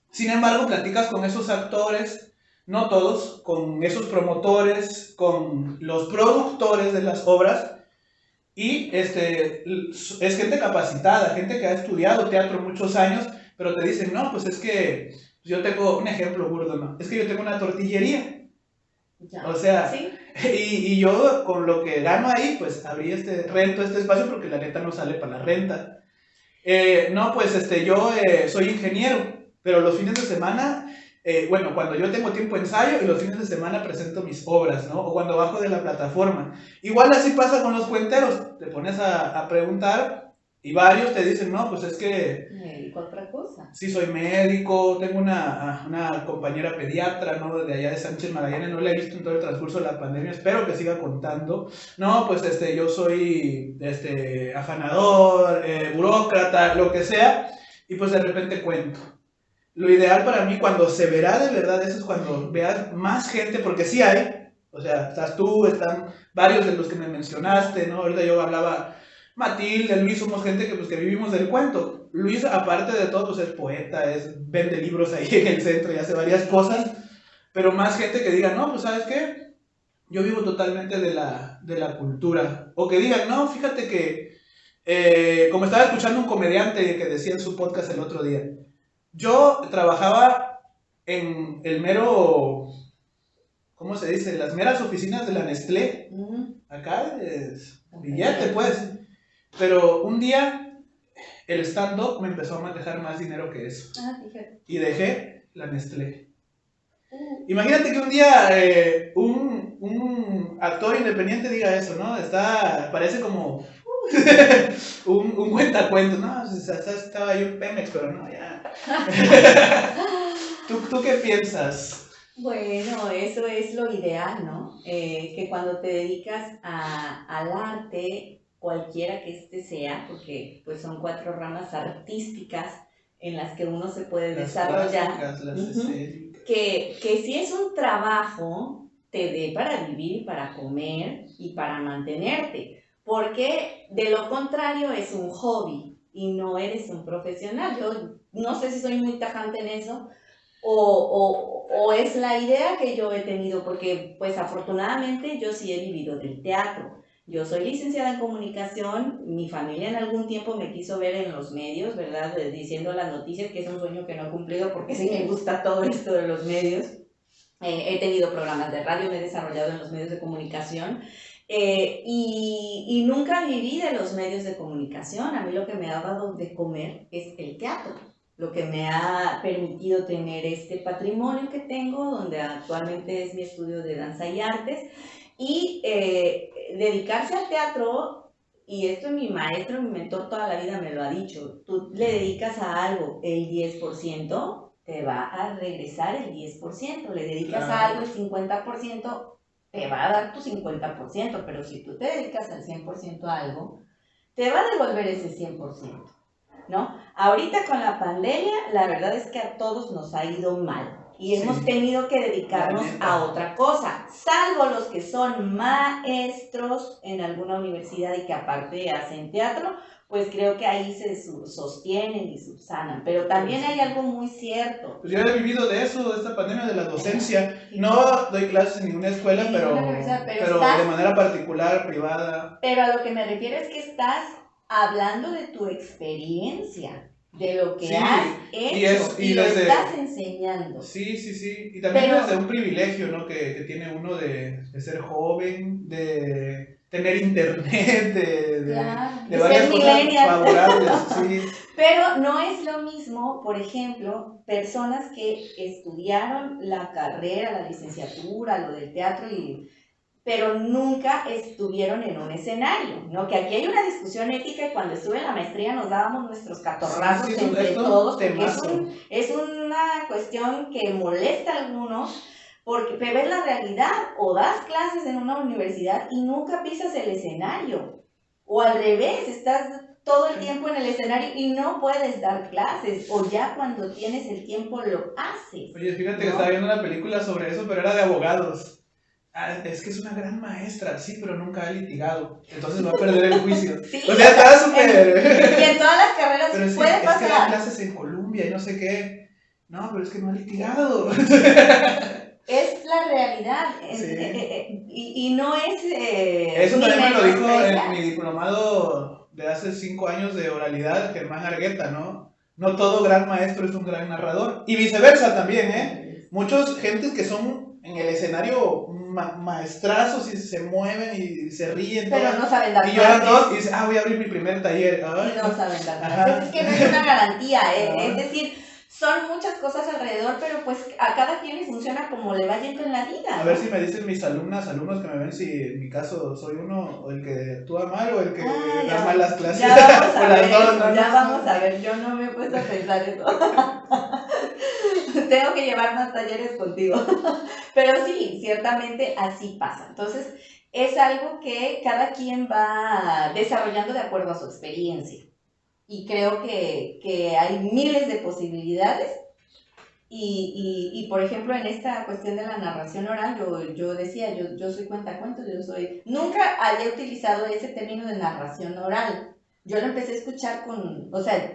Sin embargo, platicas con esos actores, no todos, con esos promotores, con los productores de las obras, y es gente capacitada, gente que ha estudiado teatro muchos años, pero te dicen, no, pues es que yo tengo un ejemplo burdo, ¿no? Es que yo tengo una tortillería. Ya. O sea, ¿sí? y yo con lo que gano ahí, pues rento este espacio porque la neta no sale para la renta. No, pues yo soy ingeniero, pero los fines de semana, bueno, cuando yo tengo tiempo ensayo y los fines de semana presento mis obras, ¿no? O cuando bajo de la plataforma. Igual así pasa con los cuenteros, te pones a preguntar y varios te dicen, no, pues es que... Me dedico a otra cosa. Sí, soy médico, tengo una compañera pediatra, ¿no? De allá de Sánchez Magallanes, no la he visto en todo el transcurso de la pandemia, espero que siga contando. No, pues yo soy afanador, burócrata, lo que sea, y pues de repente cuento. Lo ideal para mí cuando se verá de verdad eso es cuando veas más gente, porque sí hay, o sea, estás tú, están varios de los que me mencionaste, ¿no? Ahorita yo hablaba Matilde, Luis, somos gente que vivimos del cuento. Luis, aparte de todo, pues es poeta, vende libros ahí en el centro y hace varias cosas, pero más gente que diga, no, pues ¿sabes qué? Yo vivo totalmente de la cultura. O que digan, no, fíjate que, como estaba escuchando un comediante que decía en su podcast el otro día, yo trabajaba en el mero, ¿cómo se dice? Las meras oficinas de la Nestlé. Acá es billete, pues. Pero un día el stand-up me empezó a manejar más dinero que eso. Fíjate. Y dejé la Nestlé. Imagínate que un día un actor independiente diga eso, ¿no? Parece como un cuentacuentos, ¿no? Estaba yo en Pemex, pero no, ya. ¿Tú qué piensas? Bueno, eso es lo ideal, ¿no? Que cuando te dedicas al arte, cualquiera que sea, porque pues son 4 ramas artísticas en las que uno se puede desarrollar, que si es un trabajo, te dé para vivir, para comer y para mantenerte, porque de lo contrario es un hobby y no eres un profesional. Yo no sé si soy muy tajante en eso, o es la idea que yo he tenido, porque pues afortunadamente yo sí he vivido del teatro. Yo soy licenciada en comunicación, mi familia en algún tiempo me quiso ver en los medios, ¿verdad? Diciendo las noticias, que es un sueño que no he cumplido porque sí me gusta todo esto de los medios. He tenido programas de radio, me he desarrollado en los medios de comunicación y nunca viví de los medios de comunicación. A mí lo que me ha dado de comer es el teatro, lo que me ha permitido tener este patrimonio que tengo, donde actualmente es mi estudio de danza y artes, y dedicarse al teatro, y esto mi maestro, mi mentor toda la vida me lo ha dicho, tú le dedicas a algo el 10%, te va a regresar el 10%, le dedicas a algo el 50%, te va a dar tu 50%, pero si tú te dedicas al 100% a algo, te va a devolver ese 100%. ¿no? Ahorita con la pandemia, la verdad es que a todos nos ha ido mal. Y hemos tenido que dedicarnos a otra cosa, salvo los que son maestros en alguna universidad y que aparte hacen teatro, pues creo que ahí se sostienen y subsanan. Pero también hay algo muy cierto. Pues yo he vivido de eso, de esta pandemia, de la docencia. No doy clases en ninguna escuela, pero de manera particular, privada. Pero a lo que me refiero es que estás hablando de tu experiencia, de lo que has hecho y lo estás enseñando. Sí. Y también desde un privilegio, ¿no? que tiene uno de ser joven, de tener internet, de varias cosas favorables. Sí. Pero no es lo mismo, por ejemplo, personas que estudiaron la carrera, la licenciatura, lo del teatro pero nunca estuvieron en un escenario, ¿no? Que aquí hay una discusión ética y cuando estuve en la maestría nos dábamos nuestros catorrazos entre todos, porque es una cuestión que molesta a algunos, porque ves la realidad, o das clases en una universidad y nunca pisas el escenario, o al revés, estás todo el tiempo en el escenario y no puedes dar clases, o ya cuando tienes el tiempo lo haces. Oye, fíjate que estaba viendo una película sobre eso, pero era de abogados. Es que es una gran maestra, sí, pero nunca ha litigado, entonces va a perder el juicio. Sí, o sea, estaba súper... Y en todas las carreras pero puede pasar. Es que da clases en Colombia y no sé qué. No, pero es que no ha litigado. Es la realidad. Y no es... Eso también me lo dijo en mi diplomado de hace 5 años de oralidad, Germán Argueta, ¿no? No todo gran maestro es un gran narrador. Y viceversa también, ¿eh? Muchos gentes que son en el escenario maestrazos y se mueven y se ríen. Pero no saben dar clases. Y lloran todos y dicen, voy a abrir mi primer taller. Ay, y no saben dar clases. Es que no hay una garantía. Es decir, son muchas cosas alrededor, pero pues a cada quien le funciona como le va yendo en la vida. A ver si me dicen mis alumnos que me ven si en mi caso soy uno o el que actúa mal o el que da malas clases. Ya vamos a ver, yo no me he puesto a pensar eso. Tengo que llevar más talleres contigo. Pero sí, ciertamente así pasa. Entonces, es algo que cada quien va desarrollando de acuerdo a su experiencia. Y creo que hay miles de posibilidades. Y por ejemplo, en esta cuestión de la narración oral, yo decía, yo soy cuentacuentos, nunca había utilizado ese término de narración oral. Yo lo empecé a escuchar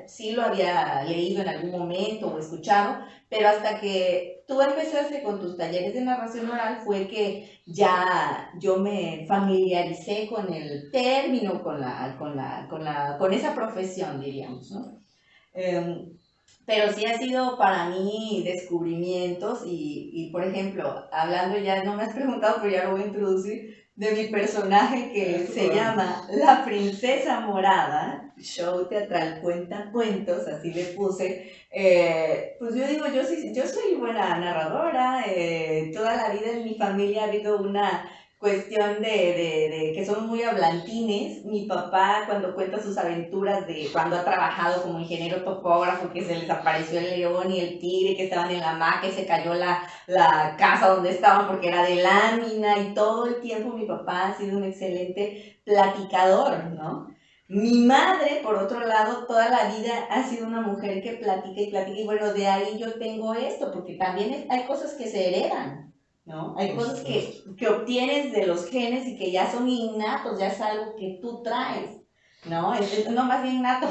sí lo había leído en algún momento o escuchado, pero hasta que tú empezaste con tus talleres de narración oral fue que ya yo me familiaricé con el término, con esa profesión, diríamos, ¿no? Pero sí ha sido para mí descubrimientos y por ejemplo, hablando ya, no me has preguntado, pero ya lo voy a introducir, de mi personaje que se llama La Princesa Morada, show teatral cuentacuentos, así le puse. Pues yo digo, yo soy buena narradora, toda la vida en mi familia ha habido una cuestión de que son muy hablantines. Mi papá, cuando cuenta sus aventuras de cuando ha trabajado como ingeniero topógrafo, que se les apareció el león y el tigre, que estaban en la hamaca y se cayó la casa donde estaban porque era de lámina, y todo el tiempo mi papá ha sido un excelente platicador, ¿no? Mi madre, por otro lado, toda la vida ha sido una mujer que platica y platica, y bueno, de ahí yo tengo esto, porque también hay cosas que se heredan, ¿no? Hay cosas que obtienes de los genes y que ya son innatos, ya es algo que tú traes, ¿no? No más bien innato,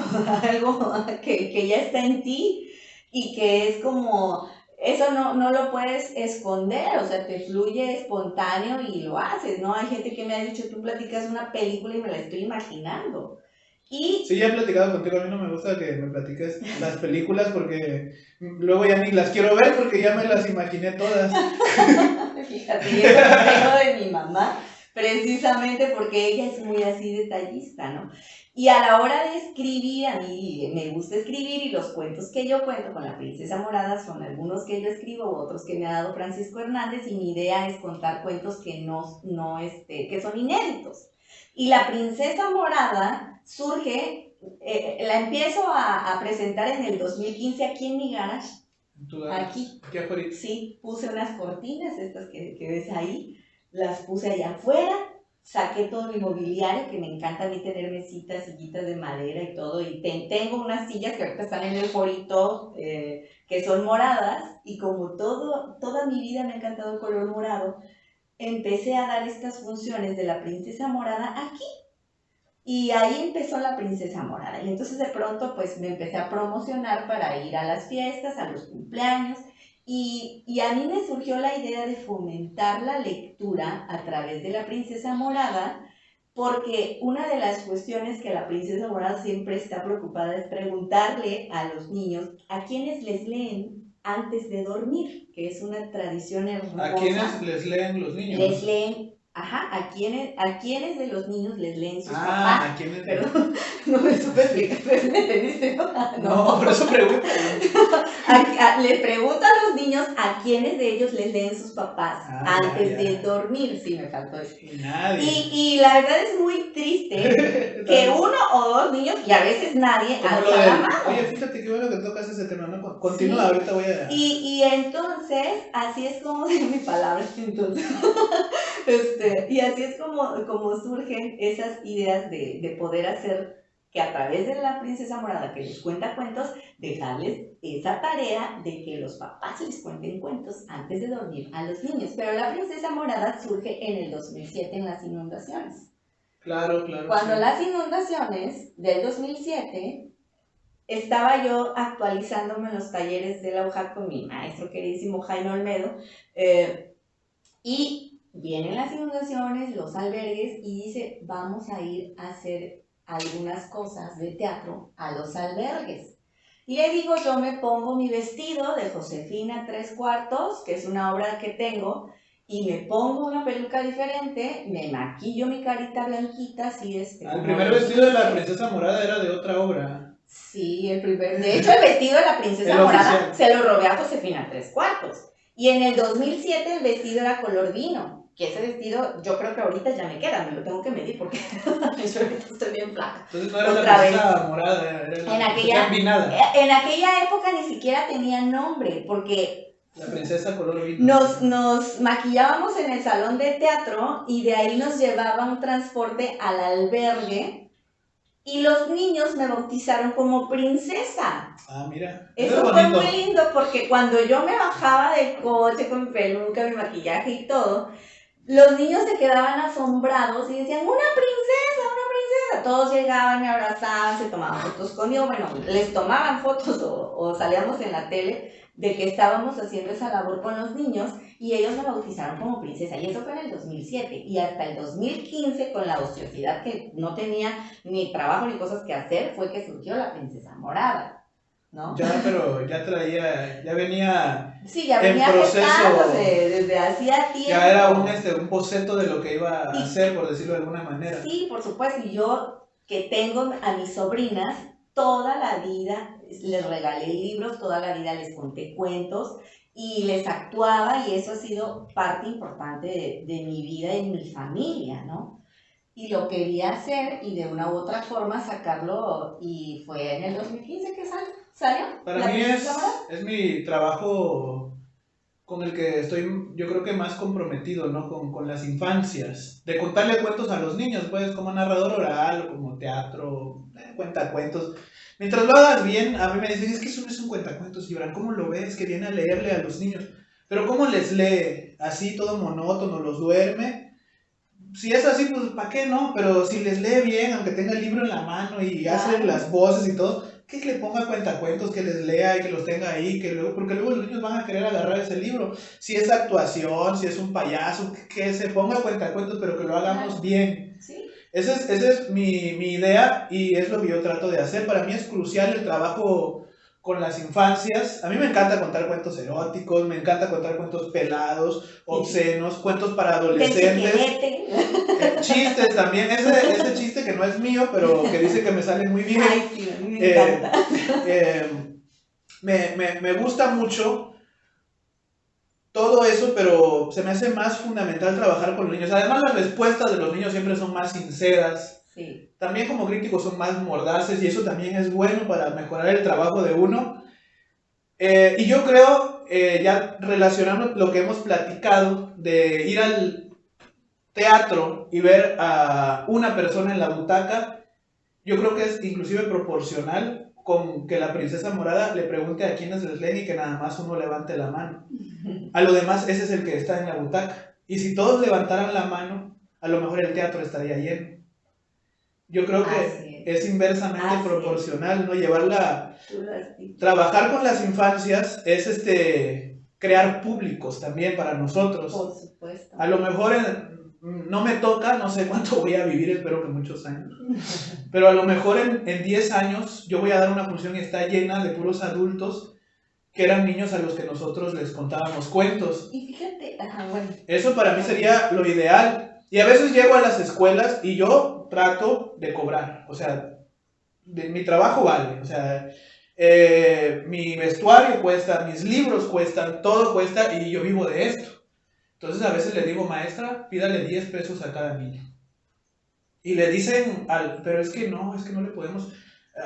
algo que ya está en ti y que es como, eso no lo puedes esconder, o sea, te fluye espontáneo y lo haces, ¿no? Hay gente que me ha dicho, tú platicas una película y me la estoy imaginando. Sí, ya he platicado contigo, a mí no me gusta que me platiques las películas porque luego ya ni las quiero ver porque ya me las imaginé todas. Fíjate, y eso lo tengo de mi mamá, precisamente porque ella es muy así detallista, ¿no? Y a la hora de escribir, a mí me gusta escribir, y los cuentos que yo cuento con La Princesa Morada son algunos que yo escribo, otros que me ha dado Francisco Hernández, y mi idea es contar cuentos que que son inéditos. Y La Princesa Morada surge, la empiezo a presentar en el 2015 aquí en mi garage. Aquí. Sí, puse unas cortinas, estas que ves ahí, las puse allá afuera, saqué todo mi mobiliario, que me encanta a mí tener mesitas, sillitas de madera y todo, y tengo unas sillas que ahorita están en el forito, que son moradas, y como toda mi vida me ha encantado el color morado, empecé a dar estas funciones de la princesa morada aquí. Y ahí empezó la princesa morada. Y entonces de pronto pues me empecé a promocionar para ir a las fiestas, a los cumpleaños. Y a mí me surgió la idea de fomentar la lectura a través de la princesa morada, porque una de las cuestiones que la princesa morada siempre está preocupada es preguntarle a los niños a quiénes les leen antes de dormir, que es una tradición hermosa. ¿A quiénes les leen los niños? Les leen, ajá, a quiénes de los niños les leen sus papás. ¿A quiénes? Perdón, no me supe explicar, pero me entendiste, ¿no? No, por eso pregunto. Le pregunto a los niños a quiénes de ellos les leen sus papás antes de dormir, sí me faltó eso. Nadie. Y la verdad es muy triste que uno o dos niños, y a veces nadie, alza la mano. Oye, fíjate qué bueno que tocas ese tema, ¿no? Continúa, sí. Ahorita voy a... Y entonces, así es como, mi palabra, entonces, y así es como surgen esas ideas de poder hacer que a través de la princesa morada que les cuenta cuentos, dejarles esa tarea de que los papás les cuenten cuentos antes de dormir a los niños. Pero la princesa morada surge en el 2007 en las inundaciones. Claro. Cuando las inundaciones del 2007, estaba yo actualizándome en los talleres de la UJAC con mi maestro queridísimo Jaime Olmedo, y vienen las inundaciones, los albergues, y dice, vamos a ir a hacer algunas cosas de teatro a los albergues. Y le digo, yo me pongo mi vestido de Josefina 3/4, que es una obra que tengo, y me pongo una peluca diferente, me maquillo mi carita blanquita, así El primer vestido de la princesa morada era de otra obra. Sí, de hecho el vestido de la princesa morada oficial. Se lo robé a Josefina 3/4. Y en el 2007 el vestido era color vino. Que ese vestido, yo creo que ahorita ya me queda, me lo tengo que medir porque yo ahorita estoy bien flaca. Entonces no era la princesa morada, era la combinada. En aquella época ni siquiera tenía nombre, porque la princesa color vino. Nos maquillábamos en el salón de teatro y de ahí nos llevaba un transporte al albergue y los niños me bautizaron como princesa. Ah, mira. Eso fue muy lindo porque cuando yo me bajaba del coche con mi peluca, mi maquillaje y todo, los niños se quedaban asombrados y decían, ¡una princesa! Todos llegaban, me abrazaban, se tomaban fotos conmigo. Bueno, les tomaban fotos o salíamos en la tele de que estábamos haciendo esa labor con los niños y ellos me bautizaron como princesa. Y eso fue en el 2007. Y hasta el 2015, con la ociosidad que no tenía ni trabajo ni cosas que hacer, fue que surgió la princesa morada. ¿No? Pero ya venía sí, ya venía en proceso desde hacía tiempo. Ya era un boceto de lo que iba a hacer, por decirlo de alguna manera. Sí, por supuesto, y yo que tengo a mis sobrinas, toda la vida les regalé libros, toda la vida les conté cuentos y les actuaba y eso ha sido parte importante de mi vida y de mi familia, ¿no? Y lo quería hacer y de una u otra forma sacarlo y fue en el 2015 que salió. Para mí es mi trabajo con el que estoy, yo creo que más comprometido, ¿no? Con las infancias, de contarle cuentos a los niños, pues, como narrador oral o como teatro, cuentacuentos. Mientras lo hagas bien, a mí me dicen, es que eso no es un cuentacuentos, Gibran, ¿cómo lo ves? Que viene a leerle a los niños. Pero ¿cómo les lee? Así, todo monótono, los duerme. Si es así, pues, ¿para qué no? Pero si les lee bien, aunque tenga el libro en la mano y hace las voces y todo, que le ponga cuentacuentos, que les lea y que los tenga ahí, porque luego los niños van a querer agarrar ese libro. Si es actuación, si es un payaso, que se ponga cuentacuentos, pero que lo hagamos bien. ¿Sí? Esa es mi idea y es lo que yo trato de hacer. Para mí es crucial el trabajo con las infancias. A mí me encanta contar cuentos eróticos, me encanta contar cuentos pelados, obscenos, cuentos para adolescentes. Chistes también, ese chiste que no es mío, pero que dice que me sale muy bien. Ay, sí, me encanta. Me gusta mucho todo eso, pero se me hace más fundamental trabajar con los niños. Además, las respuestas de los niños siempre son más sinceras. Sí. También como críticos son más mordaces y eso también es bueno para mejorar el trabajo de uno. Y yo creo, ya relacionando lo que hemos platicado, de ir teatro y ver a una persona en la butaca, yo creo que es inclusive proporcional con que la princesa morada le pregunte a quiénes les leen y que nada más uno levante la mano. A lo demás, ese es el que está en la butaca. Y si todos levantaran la mano, a lo mejor el teatro estaría lleno. Yo creo que es inversamente proporcional, ¿no? Trabajar con las infancias es crear públicos también para nosotros. Por supuesto. A lo mejor no me toca, no sé cuánto voy a vivir, espero que muchos años. Pero a lo mejor en 10 años yo voy a dar una función y está llena de puros adultos que eran niños a los que nosotros les contábamos cuentos. Y fíjate, bueno. Eso para mí sería lo ideal. Y a veces llego a las escuelas y yo trato de cobrar. O sea, mi trabajo vale. O sea, mi vestuario cuesta, mis libros cuestan, todo cuesta y yo vivo de esto. Entonces a veces le digo, maestra, pídale 10 pesos a cada niño. Y le dicen, pero es que no le podemos...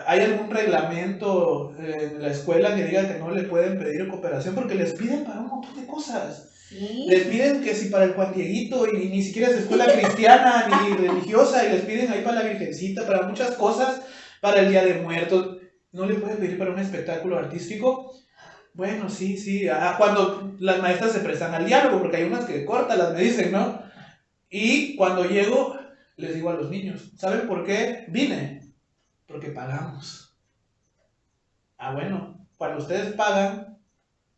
¿Hay algún reglamento en la escuela que diga que no le pueden pedir cooperación? Porque les piden para un montón de cosas. ¿Sí? Les piden que si para el Juan Dieguito, y ni siquiera es escuela cristiana ni religiosa, y les piden ahí para la Virgencita, para muchas cosas, para el Día de Muertos. ¿No le pueden pedir para un espectáculo artístico? Bueno, sí. Cuando las maestras se prestan al diálogo, porque hay unas que córtalas, me dicen, ¿no? Y cuando llego, les digo a los niños, ¿saben por qué vine? Porque pagamos. Bueno, cuando ustedes pagan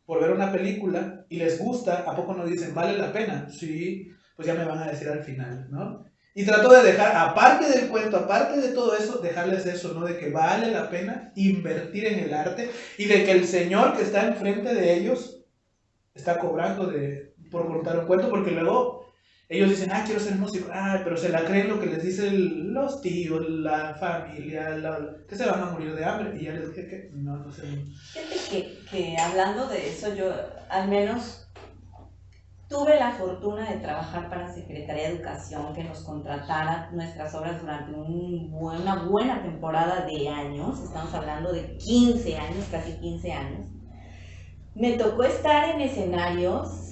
por ver una película y les gusta, ¿a poco no dicen, vale la pena? Sí, pues ya me van a decir al final, ¿no? Y trato de dejar, aparte del cuento, aparte de todo eso, dejarles eso, ¿no? De que vale la pena invertir en el arte y de que el señor que está enfrente de ellos está cobrando por contar un cuento, porque luego ellos dicen, quiero ser músico, pero se la creen lo que les dicen los tíos, la familia, que se van a morir de hambre. Y ya les dije que no sé. Fíjate que hablando de eso, yo al menos tuve la fortuna de trabajar para Secretaría de Educación, que nos contratara nuestras obras durante una buena temporada de años. Estamos hablando de 15 años, casi 15 años. Me tocó estar en escenarios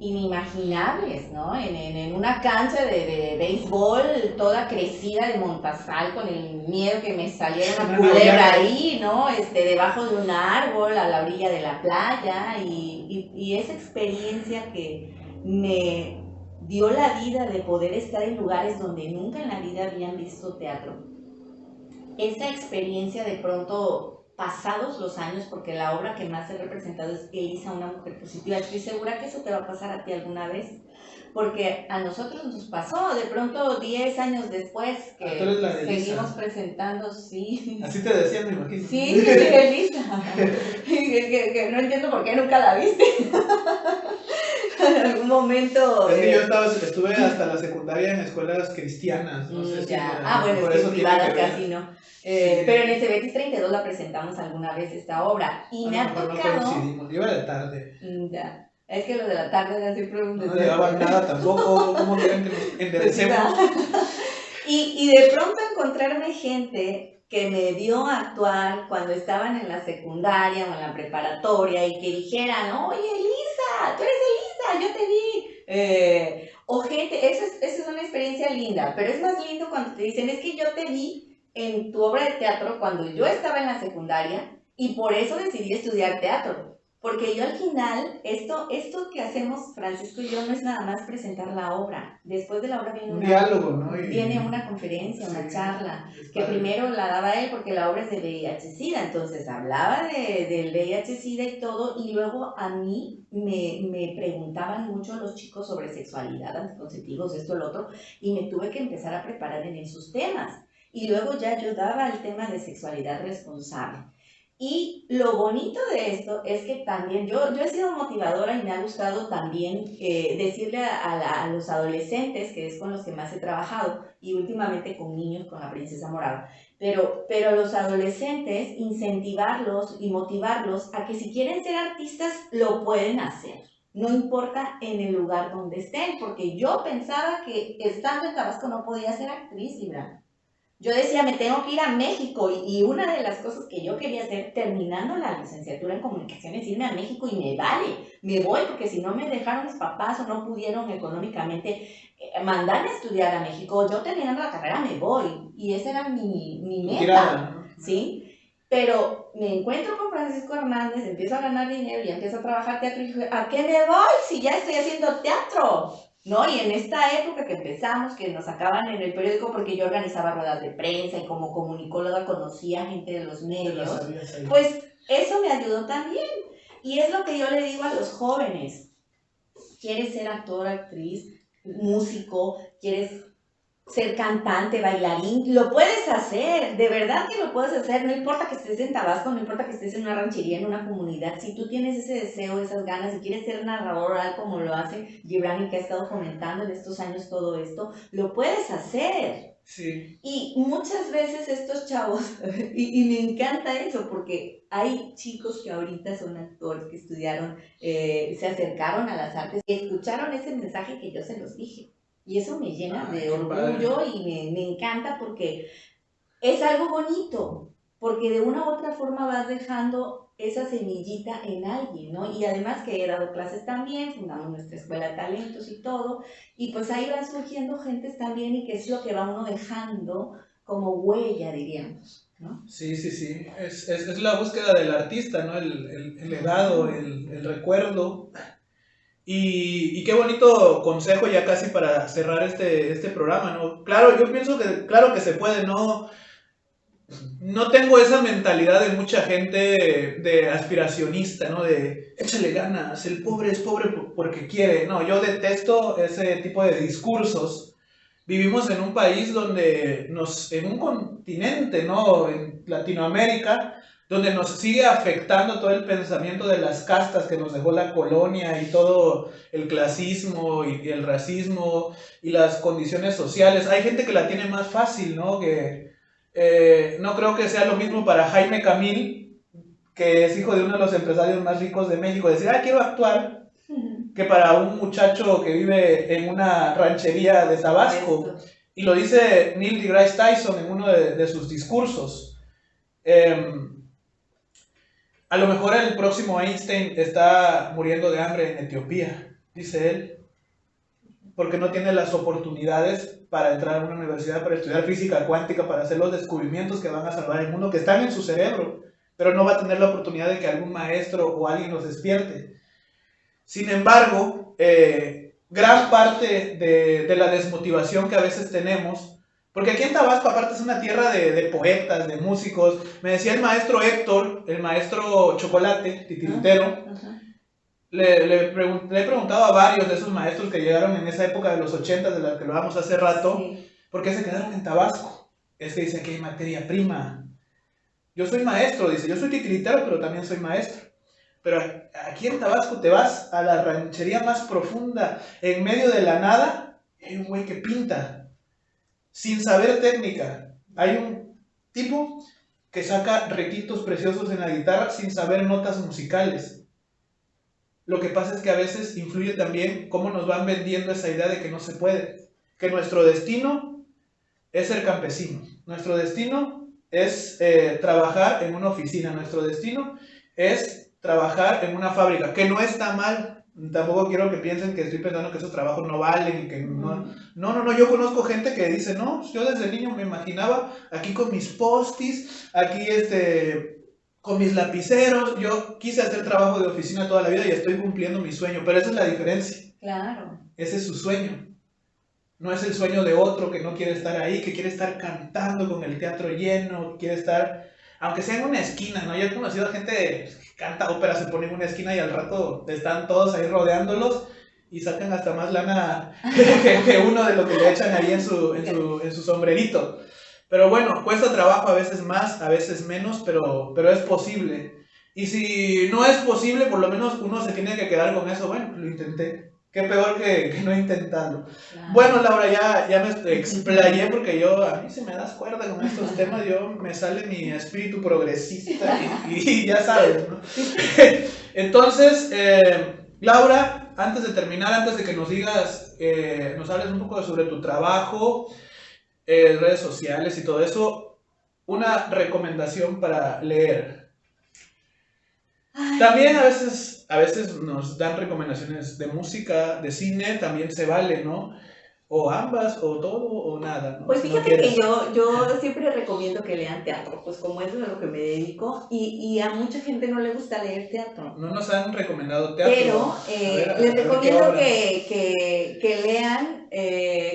inimaginables, ¿no? En una cancha de béisbol toda crecida de Montazal, con el miedo que me saliera una culebra ahí, ¿no? Debajo de un árbol, a la orilla de la playa, y esa experiencia que me dio la vida de poder estar en lugares donde nunca en la vida habían visto teatro. Esa experiencia de pronto, pasados los años, porque la obra que más he representado es Elisa, una mujer positiva. Estoy segura que eso te va a pasar a ti alguna vez, porque a nosotros nos pasó de pronto 10 años después que seguimos presentando, sí. Así te decían, me imagino. Sí, Elisa. que no entiendo por qué nunca la viste. En algún momento... Es que yo estuve hasta la secundaria en escuelas cristianas, no sé si... bueno, es que privadas casi no. Sí. Pero en ese Betis 32 la presentamos alguna vez esta obra. Y me ha tocado... No coincidimos, iba de tarde. Ya. Es que lo de la tarde era siempre un deseo. No llevaban nada tampoco, ¿cómo quieren que nos enderecemos? Y de pronto encontrarme gente que me vio actuar cuando estaban en la secundaria o en la preparatoria y que dijeran, oye Elisa, tú eres Elisa, yo te vi. O gente, esa es una experiencia linda, pero es más lindo cuando te dicen, es que yo te vi en tu obra de teatro cuando yo estaba en la secundaria y por eso decidí estudiar teatro. Porque yo al final, esto que hacemos Francisco y yo no es nada más presentar la obra. Después de la obra viene un diálogo, ¿no? Viene una conferencia, una charla, que primero la daba él porque la obra es de VIH-Sida, entonces hablaba del VIH-Sida y todo, y luego a mí me preguntaban mucho los chicos sobre sexualidad, anticonceptivos, esto, lo otro, y me tuve que empezar a preparar en esos temas. Y luego ya yo daba el tema de sexualidad responsable. Y lo bonito de esto es que también yo he sido motivadora y me ha gustado también decirle a los adolescentes, que es con los que más he trabajado, y últimamente con niños, con la princesa morada, pero a los adolescentes incentivarlos y motivarlos a que si quieren ser artistas lo pueden hacer. No importa en el lugar donde estén, porque yo pensaba que estando en Tabasco no podía ser actriz, Libra. Yo decía, me tengo que ir a México, y una de las cosas que yo quería hacer terminando la licenciatura en comunicación es irme a México, y me voy, porque si no me dejaron mis papás o no pudieron económicamente mandarme a estudiar a México, yo terminando la carrera me voy, y esa era mi meta, Tirada, ¿no? ¿sí? Pero me encuentro con Francisco Hernández, empiezo a ganar dinero y empiezo a trabajar teatro y dije, ¿a qué me voy si ya estoy haciendo teatro? ¿No? Y en esta época que empezamos, que nos sacaban en el periódico porque yo organizaba ruedas de prensa y como comunicóloga conocía gente de los medios, pues eso me ayudó también. Y es lo que yo le digo a los jóvenes. ¿Quieres ser actor, actriz, músico? ¿Quieres ser cantante, bailarín? Lo puedes hacer, de verdad que lo puedes hacer, no importa que estés en Tabasco, no importa que estés en una ranchería, en una comunidad, si tú tienes ese deseo, esas ganas, y quieres ser narrador oral como lo hace Gibrani, que ha estado fomentando en estos años todo esto, lo puedes hacer. Sí. Y muchas veces estos chavos, y me encanta eso, porque hay chicos que ahorita son actores, que estudiaron, se acercaron a las artes, y escucharon ese mensaje que yo se los dije. Y eso me llena de orgullo y me encanta porque es algo bonito, porque de una u otra forma vas dejando esa semillita en alguien, ¿no? Y además que he dado clases también, fundamos nuestra escuela de talentos y todo, y pues ahí van surgiendo gentes también y que es lo que va uno dejando como huella, diríamos, ¿no? Sí, sí, sí. Es la búsqueda del artista, ¿no? El legado, el recuerdo. Y qué bonito consejo ya casi para cerrar este programa, ¿no? Claro, yo pienso que claro que se puede, no tengo esa mentalidad de mucha gente de aspiracionista, ¿no? De échale ganas, el pobre es pobre porque quiere. No, yo detesto ese tipo de discursos. Vivimos en un país en un continente, ¿no? En Latinoamérica, donde nos sigue afectando todo el pensamiento de las castas que nos dejó la colonia y todo el clasismo y el racismo y las condiciones sociales. Hay gente que la tiene más fácil, ¿no? No creo que sea lo mismo para Jaime Camil, que es hijo de uno de los empresarios más ricos de México, decir, quiero actuar, que para un muchacho que vive en una ranchería de Tabasco. Y lo dice Neil deGrasse Tyson en uno de sus discursos. A lo mejor el próximo Einstein está muriendo de hambre en Etiopía, dice él, porque no tiene las oportunidades para entrar a una universidad, para estudiar física cuántica, para hacer los descubrimientos que van a salvar el mundo, que están en su cerebro, pero no va a tener la oportunidad de que algún maestro o alguien los despierte. Sin embargo, gran parte de la desmotivación que a veces tenemos, porque aquí en Tabasco aparte es una tierra de poetas, de músicos, me decía el maestro Héctor, el maestro Chocolate, titiritero, le he preguntado a varios de esos maestros que llegaron en esa época de los 80, de la que lo hablamos hace rato, sí, ¿por qué se quedaron en Tabasco? Es que dicen que hay materia prima. Yo soy maestro, dice, yo soy titiritero, pero también soy maestro. Pero aquí en Tabasco te vas a la ranchería más profunda, en medio de la nada, hay un güey que pinta, sin saber técnica. Hay un tipo que saca requitos preciosos en la guitarra sin saber notas musicales. Lo que pasa es que a veces influye también cómo nos van vendiendo esa idea de que no se puede, que nuestro destino es ser campesino, nuestro destino es trabajar en una oficina, nuestro destino es trabajar en una fábrica, que no está mal. Tampoco quiero que piensen que estoy pensando que esos trabajos no valen y que no, yo conozco gente que dice, no, yo desde niño me imaginaba aquí con mis postis, aquí con mis lapiceros, yo quise hacer trabajo de oficina toda la vida y estoy cumpliendo mi sueño, pero esa es la diferencia. Claro. Ese es su sueño. No es el sueño de otro que no quiere estar ahí, que quiere estar cantando con el teatro lleno, quiere estar, aunque sea en una esquina, ¿no? Yo he conocido a gente que canta ópera, se pone en una esquina y al rato están todos ahí rodeándolos y sacan hasta más lana que uno de lo que le echan ahí en su sombrerito. Pero bueno, cuesta trabajo a veces más, a veces menos, pero es posible. Y si no es posible, por lo menos uno se tiene que quedar con eso, bueno, lo intenté. Qué peor que no intentarlo. Claro. Bueno, Laura, ya me explayé porque a mí se me das cuerda con estos temas, me sale mi espíritu progresista y ya sabes, ¿no? Entonces, Laura, antes de terminar, antes de que nos digas, nos hables un poco sobre tu trabajo, redes sociales y todo eso, una recomendación para leer. También a veces nos dan recomendaciones de música, de cine, también se vale, ¿no? o ambas, o todo, o nada, ¿no? Pues Si no fíjate que quieres. yo siempre recomiendo que lean teatro, pues como eso es a lo que me dedico, y a mucha gente no le gusta leer teatro. No nos han recomendado teatro. Pero les recomiendo que lean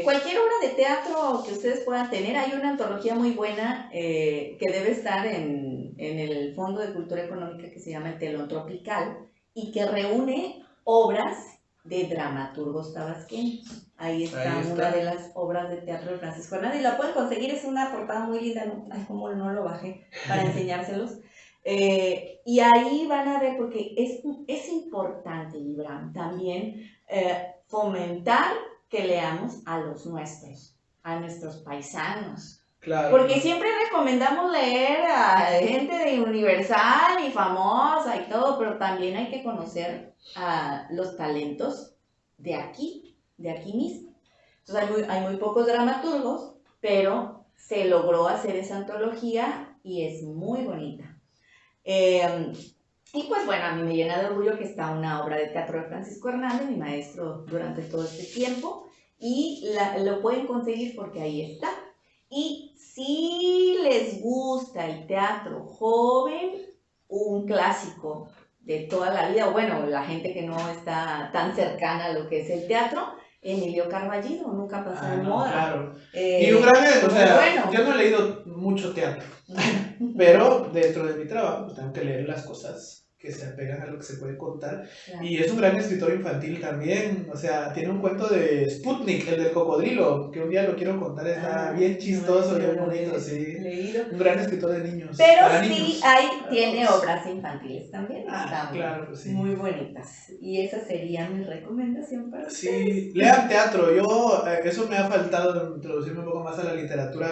cualquier obra de teatro que ustedes puedan tener. Hay una antología muy buena que debe estar en el Fondo de Cultura Económica que se llama El Telón Tropical y que reúne obras de dramaturgos tabasqueños. Ahí está una de las obras de teatro de Francisco Hernández y la pueden conseguir, es una portada muy linda, ¿no? Ay, cómo no lo bajé para enseñárselos. Y ahí van a ver, porque es importante, Gibran, también fomentar que leamos a los nuestros, a nuestros paisanos. Claro. Porque siempre recomendamos leer a gente de Universal y famosa y todo, pero también hay que conocer a los talentos de aquí mismo. Entonces hay muy pocos dramaturgos, pero se logró hacer esa antología y es muy bonita. Y pues bueno, a mí me llena de orgullo que está una obra de teatro de Francisco Hernández, mi maestro durante todo este tiempo, y lo pueden conseguir porque ahí está. Y si les gusta el teatro joven, un clásico de toda la vida, o bueno, la gente que no está tan cercana a lo que es el teatro, Emilio Carballido, nunca pasó de moda. Claro. Y un gran, o sea, bueno, yo no he leído mucho teatro, pero dentro de mi trabajo pues, tengo que leer las cosas que se apegan a lo que se puede contar. Claro. Y es un gran escritor infantil también, o sea, tiene un cuento de Sputnik, el del cocodrilo, que un día lo quiero contar, está bien chistoso, bien bonito, sí. Leído. Un gran escritor de niños. Pero sí, niños. Tiene obras infantiles también, están claro, pues sí. Muy bonitas. Y esa sería mi recomendación para ustedes. Sí, lean teatro, eso me ha faltado introducirme un poco más a la literatura,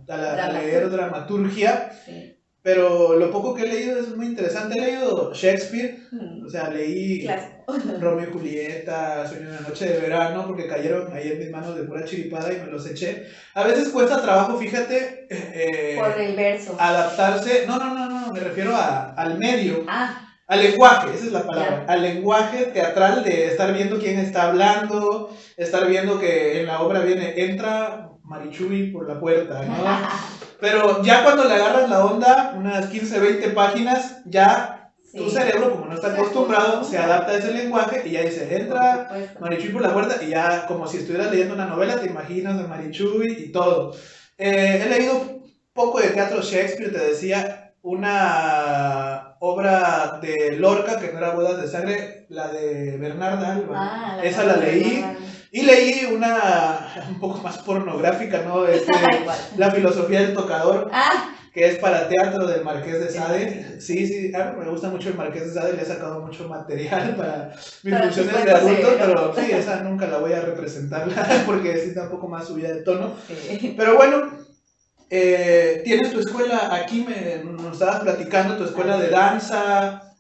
a leer dramaturgia. Sí. Pero lo poco que he leído es muy interesante. He leído Shakespeare, o sea, leí Romeo y Julieta, Sueño de una noche de verano, porque cayeron ahí en mis manos de pura chiripada y me los eché. A veces cuesta trabajo, fíjate, por el verso. Adaptarse. No, me refiero al medio. Al lenguaje, esa es la palabra. Al lenguaje teatral de estar viendo quién está hablando, estar viendo que en la obra entra Marichuy por la puerta, ¿no? Pero ya cuando le agarras la onda, unas 15, 20 páginas, ya tu cerebro, como no está acostumbrado, se adapta a ese lenguaje y ya dice, entra Marichuy por la puerta y ya como si estuvieras leyendo una novela, te imaginas de Marichuy y todo. He leído poco de teatro Shakespeare, te decía, una obra de Lorca, que no era Bodas de Sangre, la de Bernarda Alba, esa la leí. Y leí una un poco más pornográfica, ¿no? La filosofía del tocador, que es para teatro del Marqués de Sade. Sí, a mí me gusta mucho el Marqués de Sade, le he sacado mucho material para mis funciones de adulto, pero sí, esa nunca la voy a representar porque sí está un poco más subida de tono. Sí. Pero bueno, tienes tu escuela, aquí nos estabas platicando, tu escuela de danza,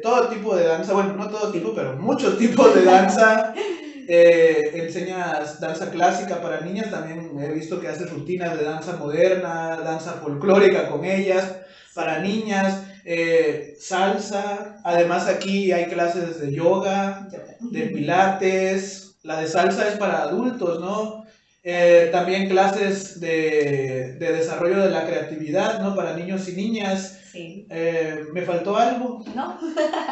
todo tipo de danza, bueno, no todo tipo, pero muchos tipos de danza. Enseñas danza clásica para niñas, también he visto que haces rutinas de danza moderna, danza folclórica con ellas, para niñas, salsa, además aquí hay clases de yoga, de pilates, la de salsa es para adultos, ¿no? También clases de desarrollo de la creatividad, ¿no? Para niños y niñas. Sí. ¿Me faltó algo? No.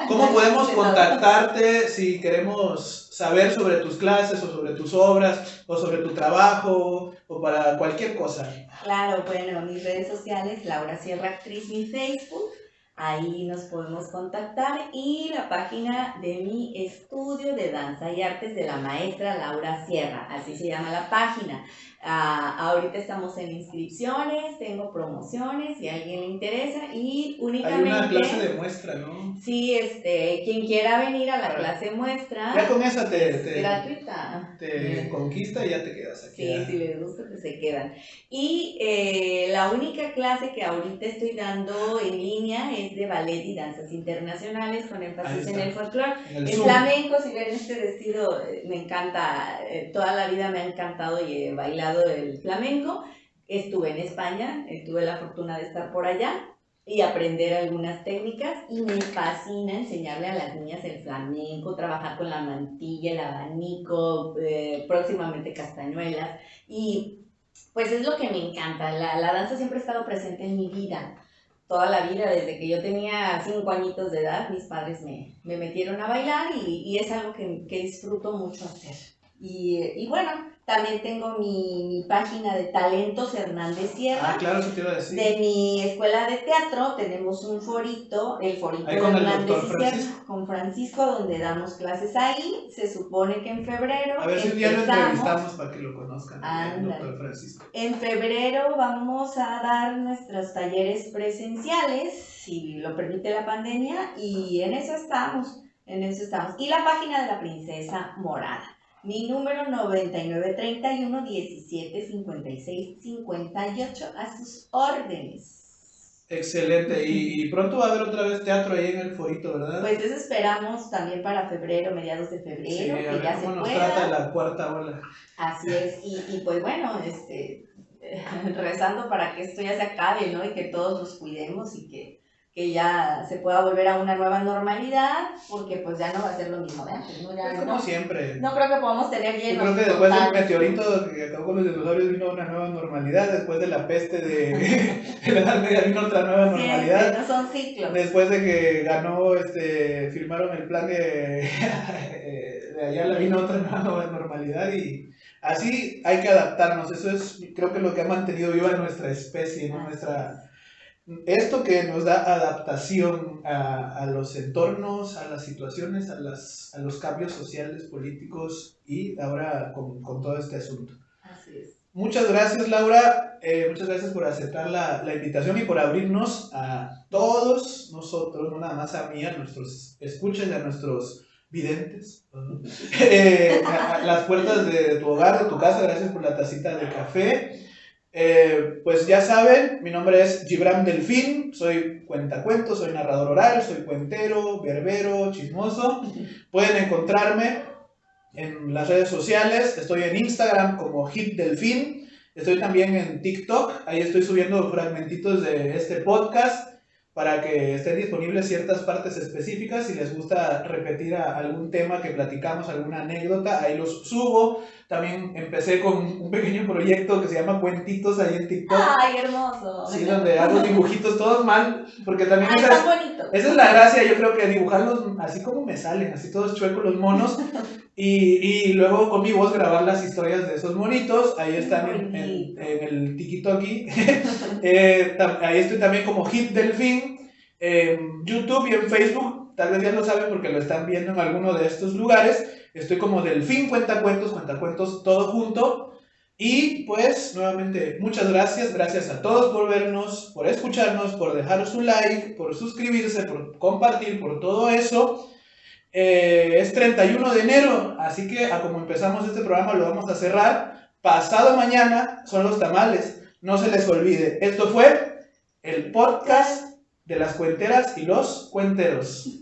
¿Cómo podemos contactarte si queremos saber sobre tus clases o sobre tus obras o sobre tu trabajo o para cualquier cosa? Claro, bueno, mis redes sociales, Laura Sierra Actriz, mi Facebook. Ahí nos podemos contactar y la página de mi estudio de danza y artes de la maestra Laura Sierra, así se llama la página. Ahorita estamos en inscripciones, tengo promociones, si a alguien le interesa y únicamente... Hay una clase de muestra, ¿no? Sí, quien quiera venir a la clase muestra... Ya con esa es gratuita. Te conquista y ya te quedas aquí. Sí, si les gusta, pues se quedan. Y la única clase que ahorita estoy dando en línea es de ballet y danzas internacionales con énfasis en el folclore. El flamenco, si ven este vestido, me encanta, toda la vida me ha encantado y he bailado el flamenco. Estuve en España, tuve la fortuna de estar por allá y aprender algunas técnicas, y me fascina enseñarle a las niñas el flamenco, trabajar con la mantilla, el abanico, próximamente castañuelas, y pues es lo que me encanta. La danza siempre ha estado presente en mi vida, toda la vida, desde que yo tenía 5 añitos de edad, mis padres me metieron a bailar, y es algo que disfruto mucho hacer. Y bueno, también tengo mi página de Talentos Hernández Sierra. Ah, claro, eso te iba a decir. De mi escuela de teatro tenemos un forito, el forito ahí de con Hernández el Sierra, con Francisco, donde damos clases ahí. Se supone que en febrero a ver si un día lo entrevistamos para que lo conozcan, el doctor Francisco. En febrero vamos a dar nuestros talleres presenciales, si lo permite la pandemia, y en eso estamos. Y la página de la Princesa Morada. Mi número 9931 17 56 58, a sus órdenes. Excelente, y pronto va a haber otra vez teatro ahí en el forito, ¿verdad? Pues eso esperamos también para febrero, mediados de febrero, sí, que ya se pueda. Nos trata la cuarta ola. Así es, y pues bueno, rezando para que esto ya se acabe, ¿no? Y que todos nos cuidemos y que ya se pueda volver a una nueva normalidad, porque pues ya no va a ser lo mismo de antes, ¿no? Ya, es como siempre. No creo que podamos tener llenos. Yo creo que después del meteorito que acabó con los dinosaurios vino una nueva normalidad, después de la peste de la Edad Media vino otra nueva normalidad. Sí, no son ciclos. Después de que ganó, firmaron el plan de Ayala vino otra nueva normalidad, y así hay que adaptarnos. Eso es, creo que lo que ha mantenido viva nuestra especie, ¿no? Esto que nos da adaptación a los entornos, a las situaciones, a los cambios sociales, políticos, y ahora con todo este asunto. Así es. Muchas gracias, Laura. Muchas gracias por aceptar la invitación y por abrirnos a todos nosotros, no nada más a mí, a nuestros escuchas y a nuestros videntes, a las puertas de tu hogar, de tu casa. Gracias por la tacita de café. Pues ya saben, mi nombre es Gibran Delfín, soy cuentacuentos, soy narrador oral, soy cuentero, verbero, chismoso. Pueden encontrarme en las redes sociales, estoy en Instagram como HitDelfín, estoy también en TikTok, ahí estoy subiendo fragmentitos de este podcast para que estén disponibles ciertas partes específicas. Si les gusta repetir algún tema que platicamos, alguna anécdota, ahí los subo. También empecé con un pequeño proyecto que se llama Cuentitos ahí en TikTok. ¡Ay, hermoso! Sí, donde hago dibujitos todos mal, porque también esa es la gracia, yo creo, que dibujarlos así como me salen, así todos chuecos los monos, y luego con mi voz grabar las historias de esos monitos. Ahí están en el TikTok. Ahí estoy también como Hit Delfín, en YouTube y en Facebook. Tal vez ya lo saben porque lo están viendo en alguno de estos lugares. Estoy como Delfín Cuentacuentos, todo junto. Y pues nuevamente muchas gracias a todos por vernos, por escucharnos, por dejar su like, por suscribirse, por compartir, por todo eso. Es 31 de enero, así que a como empezamos este programa lo vamos a cerrar. Pasado mañana son los tamales, no se les olvide. Esto fue el podcast de las cuenteras y los cuenteros.